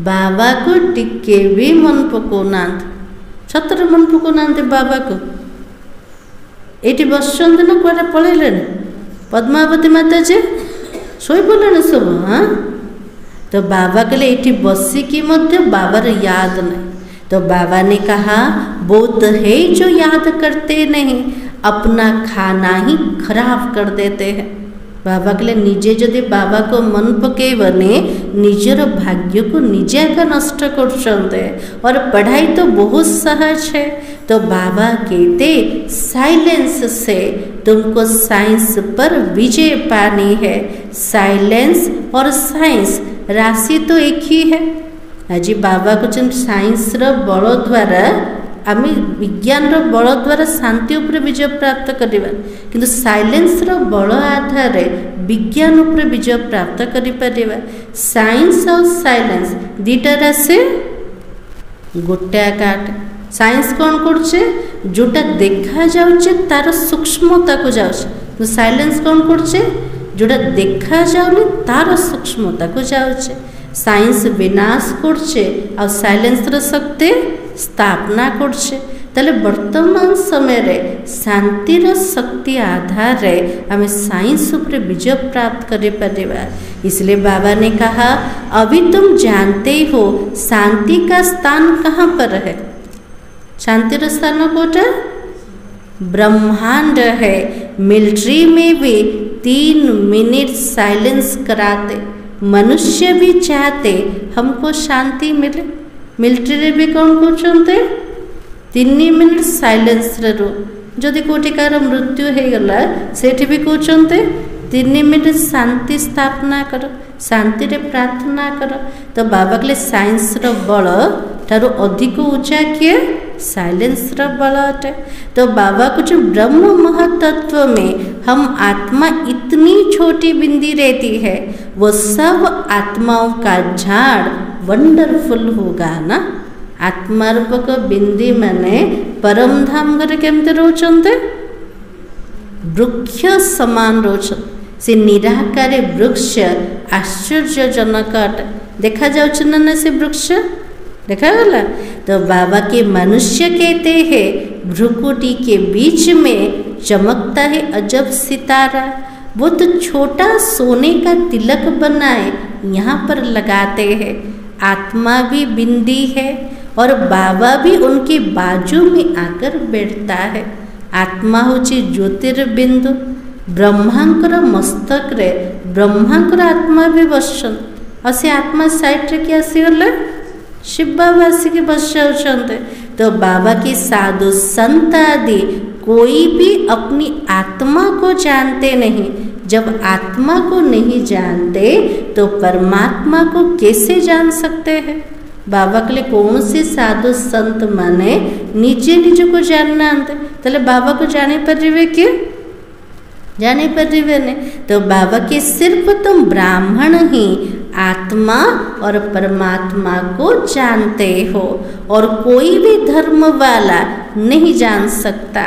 बाबा को टिके भी मन पकोना छतर मन पकाना बाबा को ये बस ना कड़े पलैले पद्मावती माता जी शोई पड़े सब। हाँ तो बाबा कहले ये बसिकी बाबार याद नहीं। तो बाबा ने कहा बहुत है जो याद करते नहीं, अपना खाना ही खराब कर देते हैं। बाबा कहले निजे जदि बाबा को मन पकेबने निजर भाग्य को निजे का नष्ट करते। और पढ़ाई तो बहुत सहज है। तो बाबा कहते साइलेंस से तुमको साइंस पर विजय पानी है। साइलेंस और साइंस राशि तो एक ही है। आज बाबा कहते साइंस बल द्वारा आम विज्ञान बल द्वारा शांति उपर विजय प्राप्त करवा, किंतु साइलेंस बल आधार विज्ञान उपर विजय प्राप्त करिपरिबा। साइंस और साइलेंस दीटा राशि गोटे आकाट। साइंस कौन करछे जोटा देखा जाउछे तार सूक्ष्मता को जाउछे। साइलेंस कौन करछे जोटा देखा जाउनी तार सूक्ष्मता को जाउछे। साइंस विनाश करछे और साइलेंस शक्ति स्थापना करछे। ताले वर्तमान समय रे शांतिर शक्ति आधार आम साइंस उपर विजय प्राप्त करि परिबा। इसलिए बाबा ने कहा अभी तुम जानते हो शांति का स्थान कहाँ पर है। शांतिर स्थान कोटा ब्रह्मांड है। मिलिट्री में भी 3 मिनट साइलेंस कराते, मनुष्य भी चाहते हमको शांति मिले। मिलिट्री भी कौन कहते 3 मिनट साइलेंस रो। जदि कोटी कार मृत्यु हो गला सेठी भी कहते 3 मिनट शांति स्थापना कर, शांति रे प्रार्थना कर। तो बाबा कहले साइंस रो बल ठारो अधिक ऊंचा किए साइलेंस रो बल अटे। तो बाबा कुछ ब्रह्म महतत्व में हम आत्मा इतनी छोटी बिंदी रहती है, वो सब आत्माओं का झाड़ वंडरफुल होगा ना। आत्मा रूपक बिंदी माने परम धाम घरे केमते रोचंते वृक्ष समान रोचन। से निराकारी वृक्ष आश्चर्यजनक देखा जाउछ ना से वृक्ष देखा गला। तो बाबा के मनुष्य कहते हैं भ्रुकुटी के बीच में चमकता है अजब सितारा। वो तो छोटा सोने का तिलक बनाए यहाँ पर लगाते हैं। आत्मा भी बिंदी है और बाबा भी उनके बाजू में आकर बैठता है। आत्मा होची ज्योतिर्बिंदु। ब्रह्मांकर मस्तक रे ब्रह्मांकर आत्मा भी बसन और से आत्मा साइड रे क्या आसीगले शिव बाबा आसिक बस जाउछन्ते। तो बाबा की साधु संत आदि कोई भी अपनी आत्मा को जानते नहीं। जब आत्मा को नहीं जानते तो परमात्मा को कैसे जान सकते हैं। बाबा के लिए कौन से साधु संत माने निजे निज को जानना ताले बाबा को जाने परिवे कि जाने परिवे ने। तो बाबा के सिर्फ तुम ब्राह्मण ही आत्मा और परमात्मा को जानते हो और कोई भी धर्म वाला नहीं जान सकता।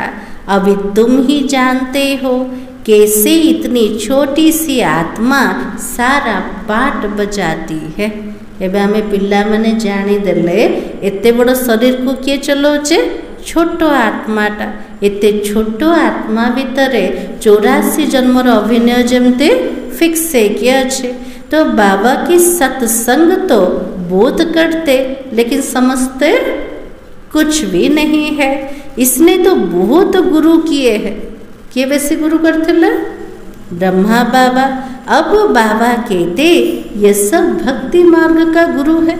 अभी तुम ही जानते हो कैसे इतनी छोटी सी आत्मा सारा पाठ बजाती है। एबे हमें पिला माने जानी देले एते बड़ शरीर को किए चलोचे छोटो आत्माटा। एते छोटो आत्मा भितरे 84 जन्मर अभिनय जमते फिक्स किए अच्छे। तो बाबा की सत्संग तो बोध करते लेकिन समझते कुछ भी नहीं है। इसने तो बहुत गुरु किए हैं। किए वैसे गुरु करते ले ब्रह्मा बाबा। अब बाबा कहते ये सब भक्ति मार्ग का गुरु है।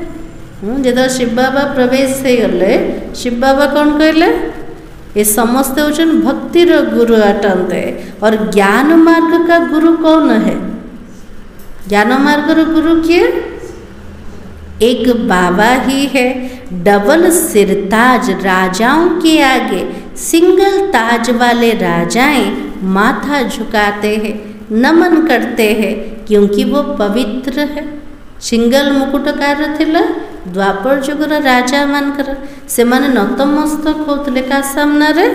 जब शिव बाबा प्रवेश से गले शिव बाबा कौन कहले ये समस्त होचन भक्तिर गुरु अटंते। और ज्ञान मार्ग का गुरु कौन है। ज्ञान मार्ग रो गुरु किए एक बाबा ही है। डबल सिरताज राजाओं के आगे सिंगल ताज वाले राजाएं माथा झुकाते हैं, नमन करते हैं क्योंकि वो पवित्र है। सिंगल मुकुटकार थिला द्वापर जुगर राजा मानकर से माने नतमस्तक होतले का सामना रे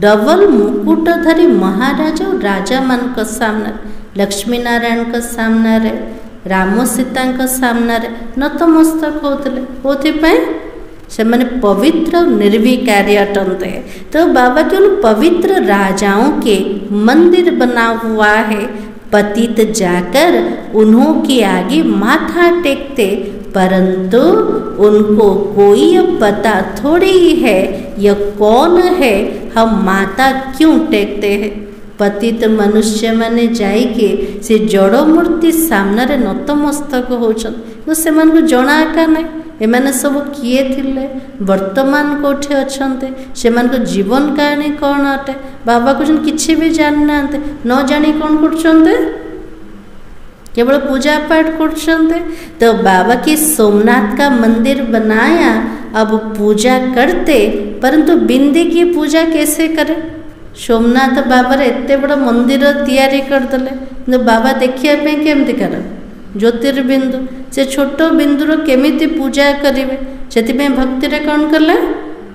डबल मुकुटधारी महाराजा और राजा मान का सामना लक्ष्मी नारायण का सामना रे राम सीता का सामना रे नतमस्तक होतले। होते पाए से माने पवित्र और निर्विकारी अटंते। तो बाबा के उन पवित्र राजाओं के मंदिर बना हुआ है। पतित जाकर उन्हों के आगे माथा टेकते, परंतु उनको कोई पता थोड़ी ही है यह कौन है, हम माता क्यों टेकते हैं। पतित मनुष्य माने जाइके से जड़ मूर्ति सामने नतमस्तक होचन, तो से मन को जना का नहीं एमाने सब किए थिले, वर्तमान कोठे अच्छन्ते, से मन को जीवन कहानी कौन अटे। बाबा को किसी भी जान ना न जानी कौन करछन्ते, केवल पूजा पाठ करछन्ते। तो बाबा की सोमनाथ का मंदिर बनाया, अब पूजा करते, परंतु बिंदी की पूजा कैसे करे। सोमनाथ बाबा एते बड़ मंदिर तैयारी करदे, तो बाबा देखिया पे केमती कर ज्योतिर्बिंदु से छोट बिंदुर केमिति पूजा करेंगे, से भक्ति रे कौन कले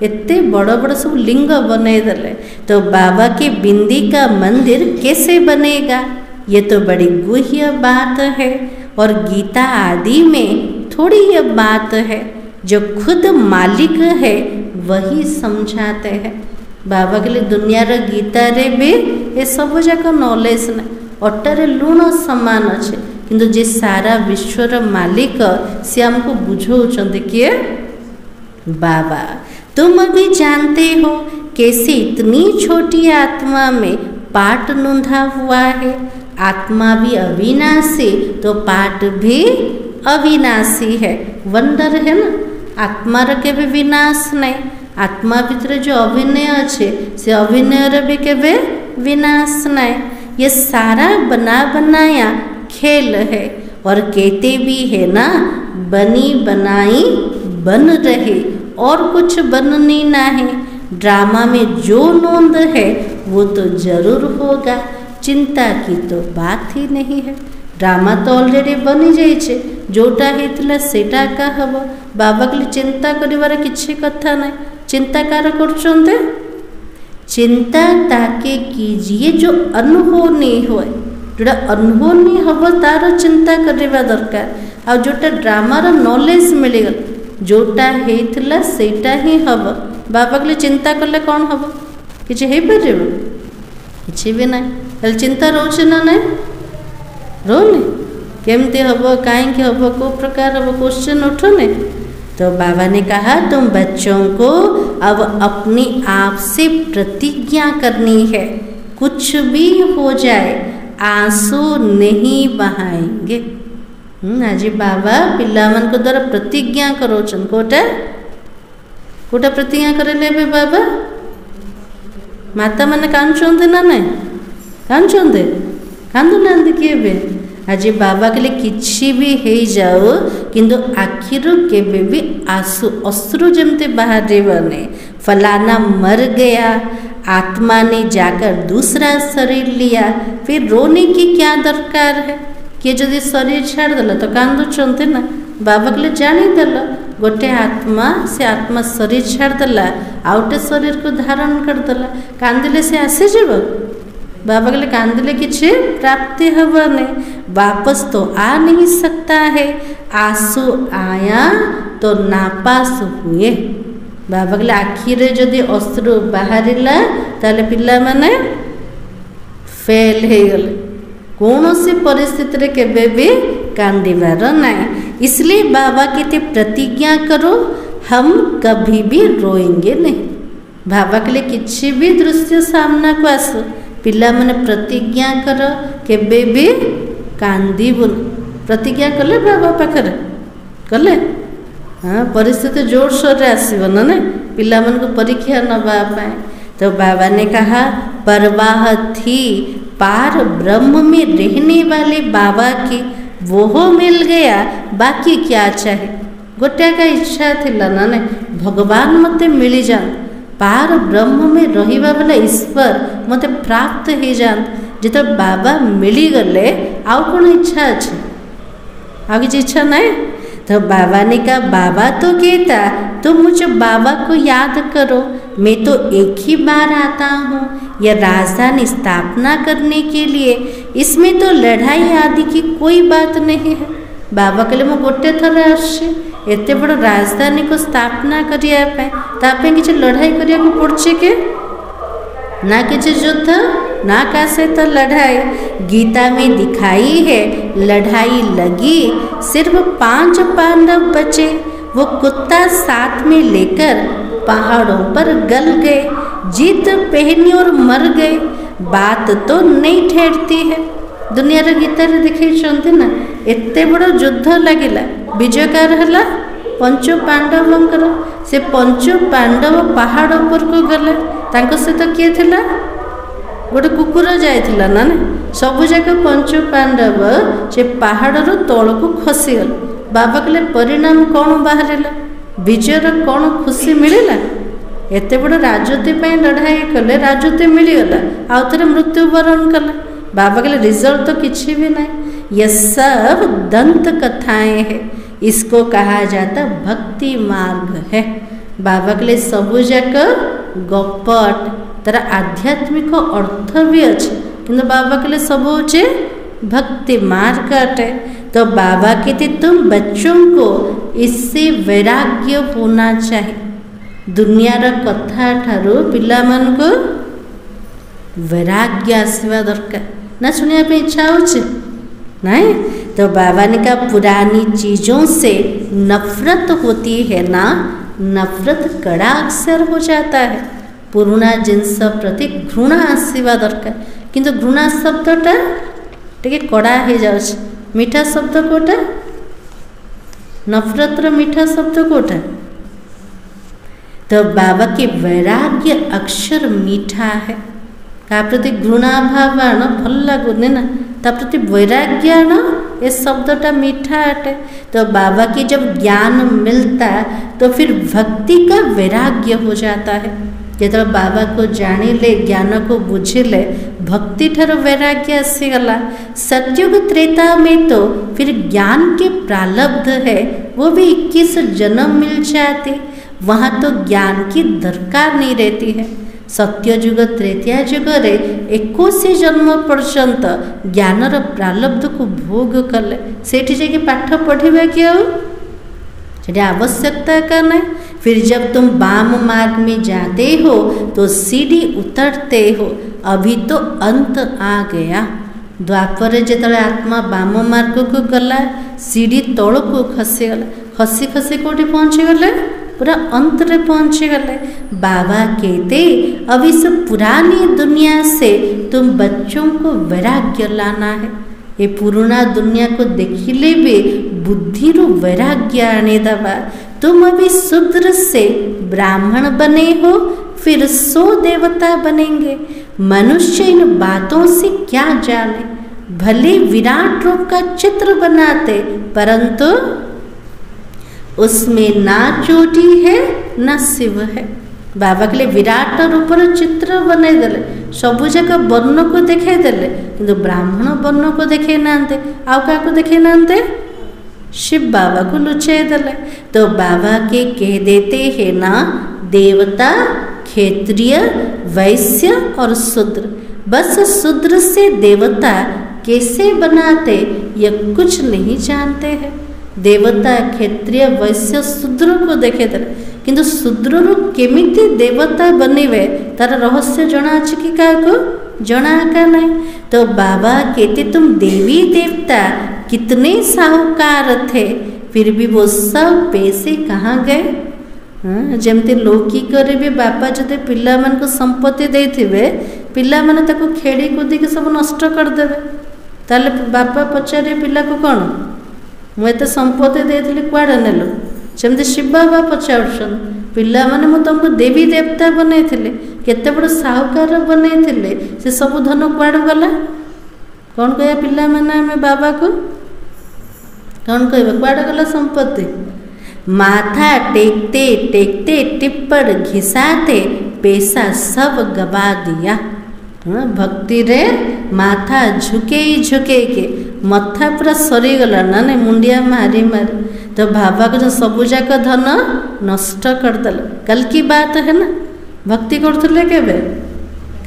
एते बड़ बड़ सब लिंग बनईदे। तो बाबा की बिंदी का मंदिर कैसे बनेगा, ये तो बड़ी गुह्य बात है। और गीता आदि में थोड़ी ये बात है, जो खुद मालिक है वही समझाते हैं। बाबा के लिए दुनिया रे गीता रे भी ये सब जाक नॉलेज ना, अटारे लुण समान अच्छे, किंतु जे सारा विश्वर मालिक से हमको बुझाउछन्ते किए बाबा। तुम भी जानते हो कैसे इतनी छोटी आत्मा में पाठ नूंधा हुआ है। आत्मा भी अविनाशी तो पाठ भी अविनाशी है। वंडर है ना, आत्मार के भी विनाश नहीं। आत्मा भीतर जो अभिनय अच्छे से अभिनय भी केवे विनाश नहीं। ये सारा बना बनाया खेल है। और कहते भी है ना, बनी बनाई बन रहे और कुछ बननी नहीं। ड्रामा में जो नोंद है वो तो जरूर होगा, चिंता की तो बात ही नहीं है। ड्रामा तो ऑलरेडी बनी जाइए, जोटा होता सेटा का हम। बाबा के लिए चिंता करिवार किछि कथा नहीं। चिंता कार करछन्ते, चिंता ताके कीजिए जो अनुभव नहीं हुए। जोटा अनुभव नहीं हम तार चिंता करवा दरकार। आ जोटा ड्रामार नॉलेज मिलगल, जोटा होता सेटा ही हम। बाबा के लिए चिंता कले कौन हम, किछि हे परिबो, किछि भी नहीं। ताले चिंता रोचे ना नहीं, रोने केमती हम, कहीं हम, को प्रकार हम क्वेश्चन उठने। तो बाबा ने कहा तुम बच्चों को अब अपनी आप से प्रतिज्ञा करनी है, कुछ भी हो जाए आंसू नहीं बहाएंगे। आज बाबा पिला मन को द्वारा प्रतिज्ञा करोचन। कोटा कोटा प्रतिज्ञा करे बाबा। माता मैंने कांचुंदे ना नहीं, कांचुंदे कांदू ना किए। आज बाबा के लिए किसी भी हो जाओ, किंतु आखिर केबे भी आंसू अश्रु जमते बाहर बने। फलाना मर गया, आत्मा ने जाकर दूसरा शरीर लिया, फिर रोने की क्या दरकार है। किए जदि शरीर छाड़ देला तो कांदुचंते ना। बाबा के लिए जानी देल, गोटे आत्मा से आत्मा शरीर छाड़ देला, आउटे शरीर को धारण कर देला, कांदिले से आसी जीव। बाबा के लिए कांदिले किछि प्राप्ति हबने, वापस तो आ नहीं सकता है। आंसू आया तो नापास हुए। बाबा के लिए आखिरे जदि अश्रु बाहरिला ताले पिला माने फेल हो गले। कौन सी परिस्थिति रे केबे भी कांदिबार नहीं। इसलिए बाबा कहते प्रतिज्ञा करो हम कभी भी रोएंगे नहीं। बाबा के लिए किसी भी दृश्य सामना को आसो, पिला माने प्रतिज्ञा कर केबे भी कांदिबुन। प्रतिज्ञा कले बाबा पाखरे कले, हाँ परिस्थिति जोर सोर रे आसीब ना पिला मन को परीक्षा नवा पाए। तो बाबा ने कहा परवाह थी पार ब्रह्म में रहने वाले बाबा की, वो मिल गया, बाकी क्या चाहे। गोटे का इच्छा थिला ना भगवान मते मिली जान, पार ब्रह्म में रहिबा वाला ईश्वर मते प्राप्त हो जान। जिते बाबा मिली गले आउ कौन इच्छा अच्छे, आ किसी इच्छा नहीं। तो बाबा ने कहा बाबा तो कहता तो मुझे बाबा को याद करो, मैं तो एक ही बार आता हूँ यह राजधानी स्थापना करने के लिए, इसमें तो लड़ाई आदि की कोई बात नहीं है। बाबा के लिए मैं गोटे थर आसे एते बड़ राजधानी को स्थापना करने किसी लड़ाई करने पड़े कि ना किसी युद्ध ना का से तो लड़ाई। गीता में दिखाई है लड़ाई लगी, सिर्फ 5 पांडव बचे, वो कुत्ता साथ में लेकर पहाड़ों पर गल गए, जीत पहनी और मर गए। बात तो नहीं ठहरती है। दुनिया रे गीता रे दिखाई ना एते बड़ युद्ध लगिला, विजय कार हला पंच पांडवंकर। से पंच पांडव पहाड़ ऊपर को गले, तांको सहित किए थिला गोटे कुकुर जाइथिला ना सबु जाक पंच पांडव से पहाड़ तल को खसीगल। बाबा कहले परिणाम कौन बाहरिला, विजयर कौन खुशी मिलला। एते बड़ राजती लड़ाई कले, राजती मिलगला, आउ थे मृत्युवरण कला। बाबा कहले रिजल्ट तो किसी भी नहीं, ये सब दंत कथाएं हैं, इसको कहा जाता भक्ति मार्ग है। बाबा कहले सबु जाक गपट तार आध्यात्मिक अर्थ भी अच्छे, किंतु बाबा कहले सब होचे भक्ति मार्ग अटे। तो बाबा कहते तुम बच्चों को इससे वैराग्य होना चाहिए। दुनियार कथा ठारू पिला मन को वैराग्य आसवा दरकार ना, सुनिया पे इच्छा होचे नहीं। तो बाबा ने कहा पुरानी चीज़ों से नफरत होती है ना, नफरत कड़ा अक्षर हो जाता है। पुराना जिनस प्रति घृणा आसवा दरकार, किंतु घृणा शब्दटा टे कड़ा हो जाए। मीठा शब्द कोटा, नफरत मीठा शब्द कोटा। तो बाबा के वैराग्य अक्षर मीठा है, का प्रति घृणा भाव आण भल लगुनि ना, ता प्रति वैराग्य आण ये शब्दटा मीठा अटे। तो बाबा की जब ज्ञान मिलता तो फिर भक्ति का वैराग्य हो जाता है। जो बाबा को जानिले, ज्ञान को बुझिले, भक्ति ठार वैराग्य आसीगला। सत्युग त्रेता में तो फिर ज्ञान के प्रारब्ध है, वो भी 21 जन्म मिल जाते, वहाँ तो ज्ञान की दरकार नहीं रहती है। सत्ययुग त्रेता युग रे 21 जन्म पर्यंत ज्ञानर प्रारब्ध को भोग कले, सेठी जाके पाठ पढ़िबा कि आवश्यकता का नहीं। फिर जब तुम वाम मार्ग में जाते हो तो सीढ़ी उतरते हो, अभी तो अंत आ गया। द्वापर जो आत्मा वाम मार्ग को गला, सीढ़ी तल को खसीगला, खसी खसी कौटी पहुँची गले, पूरा अंत रे पहुँची गले। बाबा कहते अब इस पुरानी दुनिया से तुम बच्चों को वैराग्य लाना है। ये पुराना दुनिया को देखिले भी बुद्धि रू वैराग्य आने दबा। तुम अभी शूद्र से ब्राह्मण बने हो, फिर 100 देवता बनेंगे। मनुष्य इन बातों से क्या जाने, भले विराट रूप का चित्र बनाते, परंतु उसमें ना चोटी है ना शिव है। बाबा के लिए विराट रूप चित्र बने देले, सबु जगह वर्ण को देखे देले, किंतु ब्राह्मण वर्ण को देखे नांते, आउ क्या को देखे नांते, शिव बाबा को लुचाए देले। तो बाबा के कह देते हैं ना, देवता, क्षेत्रीय, वैश्य और शूद्र। बस शूद्र से देवता कैसे बनाते ये कुछ नहीं जानते हैं। देवता, क्षेत्रीय, वैश्य, शूद्र को देखे देले, किंतु शूद्र केमिति देवता बनिवे तार रहस्य जना अछि कि काको जना का नहीं। तो बाबा कहते तुम देवी देवता कितने साहूकार थे, फिर भी वो सब पैसे कहाँ गए। जमती लौकिक भी बापा जदि पिला मन को संपत्ति देथिबे, पिला माने ताको खेड़ी कूदी के सब नष्ट कर देबे, ताले बापा पचारे पिला को कौन मुझे संपत्ति देथिली कुआडे नेलो। सेमती शिव बाबा पचारुछन पिला माने मु तुमको देवी देवता बनैथिले, केते बड़ साहूकार बनैथिले, से सब धन कुआडे गला। कौन कहया पिला माने हमें बाबा को कौन कहबे कुआडे गला संपत्ति। माथा टेकते टेकते टिप्पण घिसाते पैसा सब गवा दिया। भक्ति रे माथा झुके के मथा पूरा सरीगला ना नहीं मुंडिया मारी मारी। तो बाबा को जो सबू जाक धन नष्ट करदे। कल की बात है ना, भक्ति करथुले केबे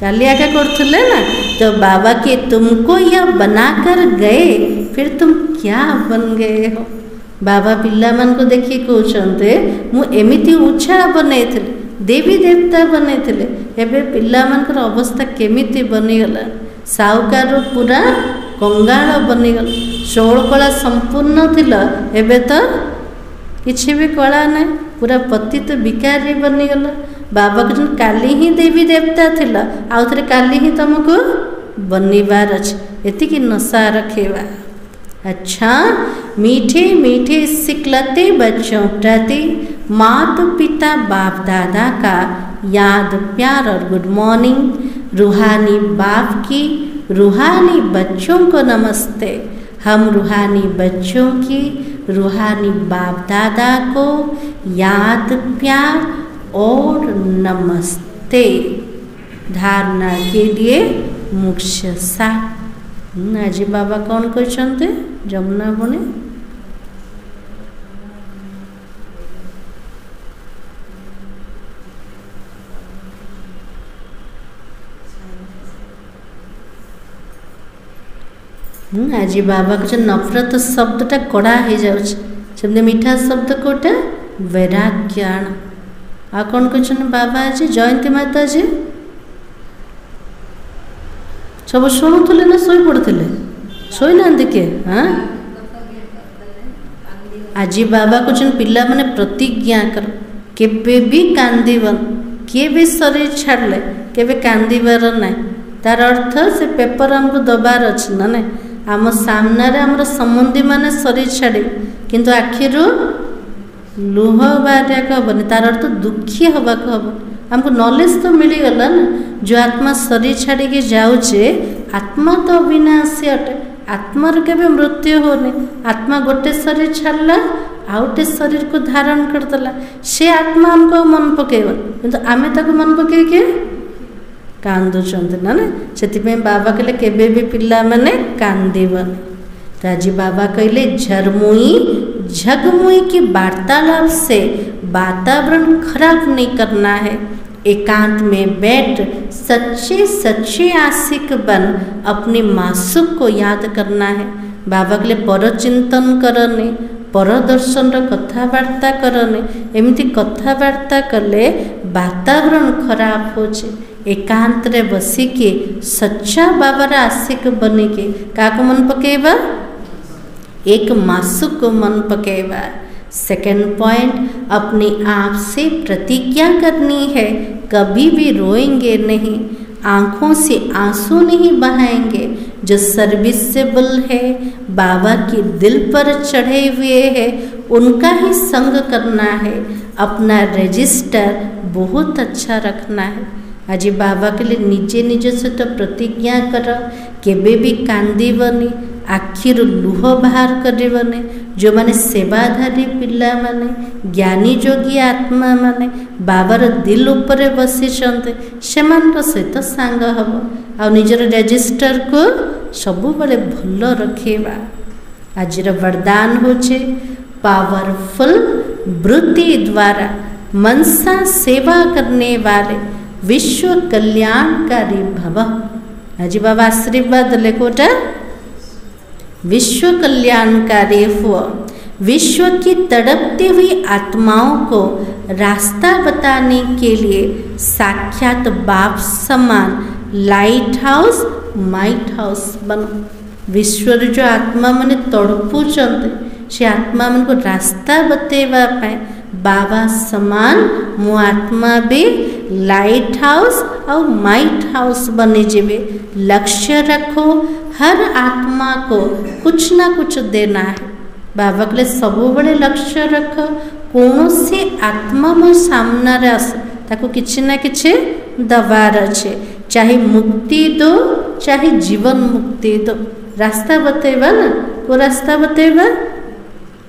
काली आके करथुले ना। तो बाबा के तुमको यह बनाकर गए, फिर तुम क्या बन गए हो। बाबा पिला मान को देखिए कहते मु एमिति उछा बनई देवी देवता बनई एबे पिला मानकर अवस्था केमिति बनीगला साहुकार पूरा कंगाल बनीगल षोल कला संपूर्ण थिला एबे तो किसी भी कला ना पूरा पतित विकारी बनीगला बाबा को काली ही देवी देवता थिला आउ थे काली ही तुमको बनवार अच्छे एतिकी नशा रखेवा। अच्छा मीठे मीठे सिखलते बच्चों प्रति माता पिता बाप दादा का याद प्यार और गुड मॉर्निंग। रूहानी बाप की रूहानी बच्चों को नमस्ते। हम रूहानी बच्चों की रूहानी बाप दादा को याद प्यार और नमस्ते। धारणा के लिए मुख्य सार आज बाबा कौन कहते जमुना बने आज बाबा को नफरत शब्दटा कड़ा हो जाए मीठा शब्द कोटा वैराग्यान आ कौन कहते बाबा आज जयंती माता जी सब शुणुले ना शोई पड़ते शोई ना किए हाँ आज बाबा कहते पिला माने प्रतिज्ञा कर केबे भी कांदीबन किए भी शरीर छाड़ले केबे कांदीबार ना तार अर्थ से पेपर हमको दबार अच्छे ना ना आम सामने आमर संबंधी माने शरीर छाड़े किंतु आखिरू लुह बाहर हेनी तार अर्थ दुखी हवा हम हमको नॉलेज तो मिलगला ना जो आत्मा शरीर छाड़ी के जाऊे आत्मा तो अविनाशी अटे आत्मार केबे मृत्यु होने आत्मा गोटे शरीर छाड़ला आउटे शरीर को धारण करदेला से आत्मा हमको मन पकेबन किंतु आमे ताको मन पके के कांदुचंत ना से बाबा कहले केबे भी पिला माने कांदीबन। तो आज बाबा कहले झरमुई झगमुई की वार्तालाप से वातावरण खराब नहीं करना है। एकांत में बैठ सच्चे सच्चे आशिक बन अपने मासुक को याद करना है। बाबा के लिए पर चिंतन करने पर दर्शन कथबार्ता करने एमती कथबार्ता कले वातावरण खराब हो एकांत रे बसिके सच्चा बाबार आशिक बनिके क्या मन पकेबा एक मासुक को मन पकेबा। सेकंड पॉइंट अपने आप से प्रतिज्ञा करनी है कभी भी रोएंगे नहीं आँखों से आंसू नहीं बहाएंगे। जो सर्विसेबल है बाबा के दिल पर चढ़े हुए हैं उनका ही संग करना है। अपना रजिस्टर बहुत अच्छा रखना है। आज बाबा के लिए निजे निजे से तो प्रतिज्ञा कर केबे भी कांदीबनी आखिर लुह बाहर करबनी। जो माने सेवाधारी पिला माने ज्ञानी जोगी आत्मा माने बाबार दिल उपरे बसी से सहित सांग हम आ निजर रजिस्टर को सबु बड़े भल रखेबा। आज वरदान होचे पावरफुल वृत्ति द्वारा मनसा सेवा करने वाले विश्व कल्याणकारी भव। आज बाबा आशीर्वाद लेकोटा विश्व कल्याणकारी हुआ। विश्व की तड़पती हुई आत्माओं को रास्ता बताने के लिए साक्षात बाप समान लाइट हाउस माइट हाउस बनो। विश्व जो आत्मा माने तड़पुचंते से आत्मा मन को रास्ता बतेवा पाए बाबा समान मो आत्मा भी लाइट हाउस और माइट हाउस बने जेबे। लक्ष्य रखो हर आत्मा को कुछ ना कुछ देना है। बाबा के सबु बड़े लक्ष्य रख कौन से आत्मा मो सामना रे आस ताको किछि ना किछि दबार अच्छे चाहे मुक्ति दो चाहे जीवन मुक्ति दो रास्ता बतेबा ना को रास्ता बतेबा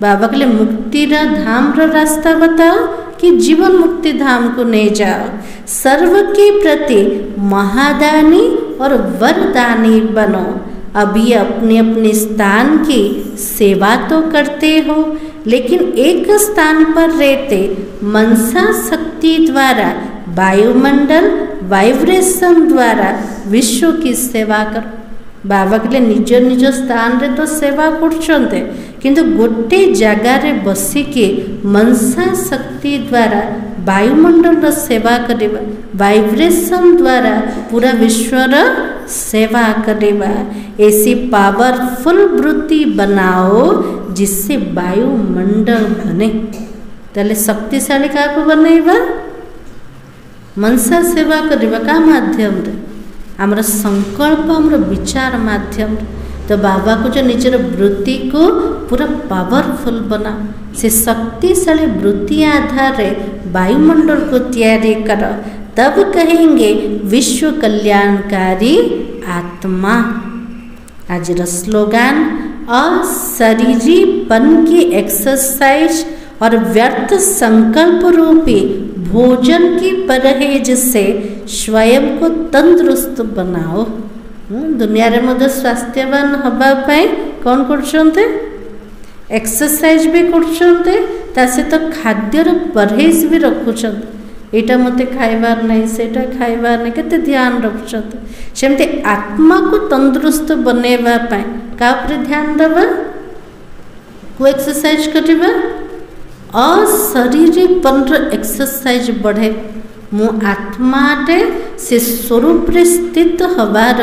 बाबा के लिए मुक्ति धाम रास्ता बताओ कि जीवन मुक्ति धाम को ले जाओ। सर्व के प्रति महादानी और वरदानी बनो। अभी अपने अपने स्थान की सेवा तो करते हो लेकिन एक स्थान पर रहते मनसा शक्ति द्वारा वायुमंडल वाइब्रेशन द्वारा विश्व की सेवा करो। बाबा कहले निज निज स्थान रे तो सेवा करछन्ते किंतु गोटे जगार बसिके मनसा शक्ति द्वारा वायुमंडल सेवा करवा, वाइब्रेशन द्वारा पूरा विश्वर सेवा करवा, ऐसी पावरफुल वृत्ति बनाओ जिससे वायुमंडल बने। ताले शक्तिशाली क्या बनइबा? मनसा सेवा करवा का माध्यम रे, आमर संकल्प आमर विचार माध्यम। तो बाबा को जो निजर वृत्ति को पूरा पावरफुल बना, से शक्तिशाली वृत्ति आधार वायुमंडल को तैयारी कर, तब कहेंगे विश्व कल्याणकारी आत्मा। आज स्लोगान अशरीरीपन की एक्सरसाइज और व्यर्थ संकल्प रूपी भोजन की परहेज से स्वयं को तंदुरुस्त बनाओ। दुनिया रे मध्य स्वास्थ्यवान हवा पाए कौन करछन्ते? एक्सरसाइज भी करछन्ते, ता सहित खाद्यर परहेज भी रखुछन्ते। एटा मते खाइबार नहीं, सेटा खाइबार नहीं, केते ध्यान रखुछन्ते। सेमते आत्मा को तंदुरुस्त बनेबा पाए का ऊपर ध्यान देबा? को एक्सरसाइज करिबा? अशरीरीपन एक्सरसाइज बढ़े। मु आत्माटे से स्वरूप रे स्थित हवार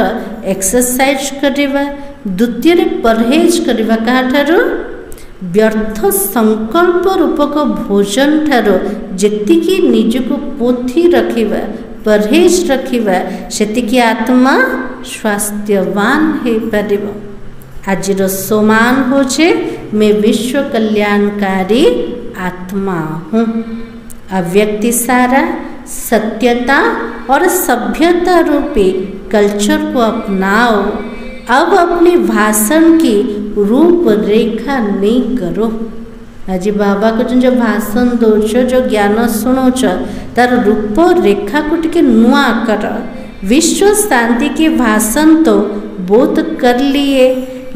एक्सरसाइज करिबा। द्वितीय रे परहेज करिबा काठारो? व्यर्थ संकल्प रूपक भोजन ठारो जेतिकी निजको पोथी रखिबा, परहेज रखिबा, सेतिकी आत्मा स्वास्थ्यवान हे परिबो। आजिर सोमान होछे मैं विश्व कल्याणकारी आत्मा हूँ। अव्यक्ति सारा सत्यता और सभ्यता रूपी कल्चर को अपनाओ। अब अपनी भाषण की रूपरेखा नहीं करो। आज बाबा को जो भाषण दौच, जो ज्ञान शुणुच, तार रूपरेखा को टिके नुआ कर। विश्व शांति के भाषण तो बहुत कर लिए,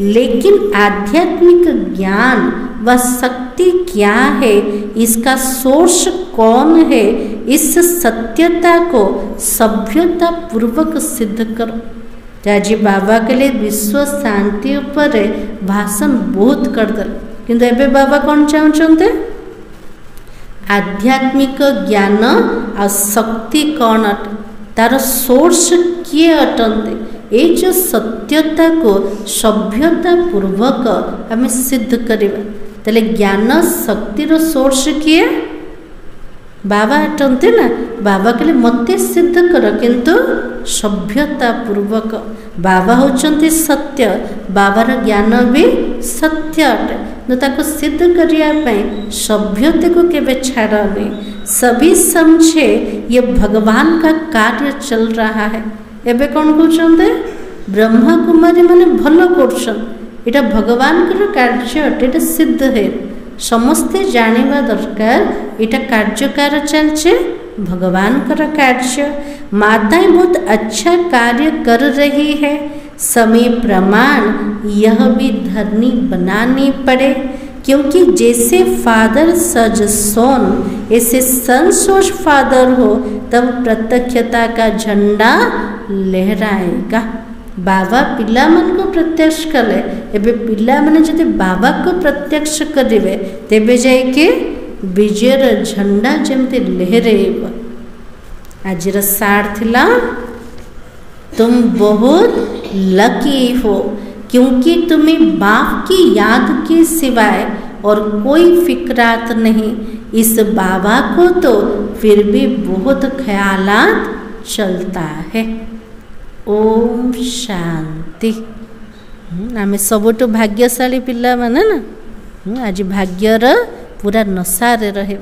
लेकिन आध्यात्मिक ज्ञान व शक्ति क्या है, इसका सोर्स कौन है, इस सत्यता को सभ्यता पूर्वक सिद्ध करो। जी बाबा के लिए विश्व शांति पर भाषण बहुत करदे, किंतु एबे बाबा कौन चाहते? आध्यात्मिक ज्ञान आ शक्ति कौन अट, तार सोर्स किए अटंते, ये जो सत्यता को सभ्यता पूर्वक आम सिद्ध करवा। तेले ज्ञान शक्तिर सोर्स किए? बाबा अटंते ना। बाबा कहले मते सिद्ध कर, किंतु सभ्यता पूर्वक। बाबा होचंती सत्य, बाबार ज्ञान भी सत्य अटे, तो ताको सिद्ध करिया पई सभ्यता को केबे छाड़ने। सभी समझे ये भगवान का कार्य चल रहा है। एबे कौन कहते? ब्रह्मा कुमारी माने भल करछन, एटा भगवान का कार्य अटे, एटा सिद्ध है। समस्ते जानिबा दरकार एटा कार्यकार चलছে भगवान का कार्य। माताएं बहुत अच्छा कार्य कर रही है, समय प्रमाण यह भी धरनी बनानी पड़े, क्योंकि जैसे फादर सज सोन ऐसे सन सोच फादर हो, तब प्रत्यक्षता का झंडा लहराएगा। बाबा पिला मन को प्रत्यक्ष कले, एबे पिला माने जदि बाबा को प्रत्यक्ष करिवे, तेबे जाइके विजयर झंडा जमते लहरेब। आजिर सार थिला, तुम बहुत लकी हो, क्योंकि तुम्हें बाप की याद के सिवाय और कोई फिक्रात नहीं। इस बाबा को तो फिर भी बहुत ख्यालात चलता है। ओम शांति। आम सबुठ भाग्यशाली पिला माने ना, आज भाग्यर पूरा नशारे रहे।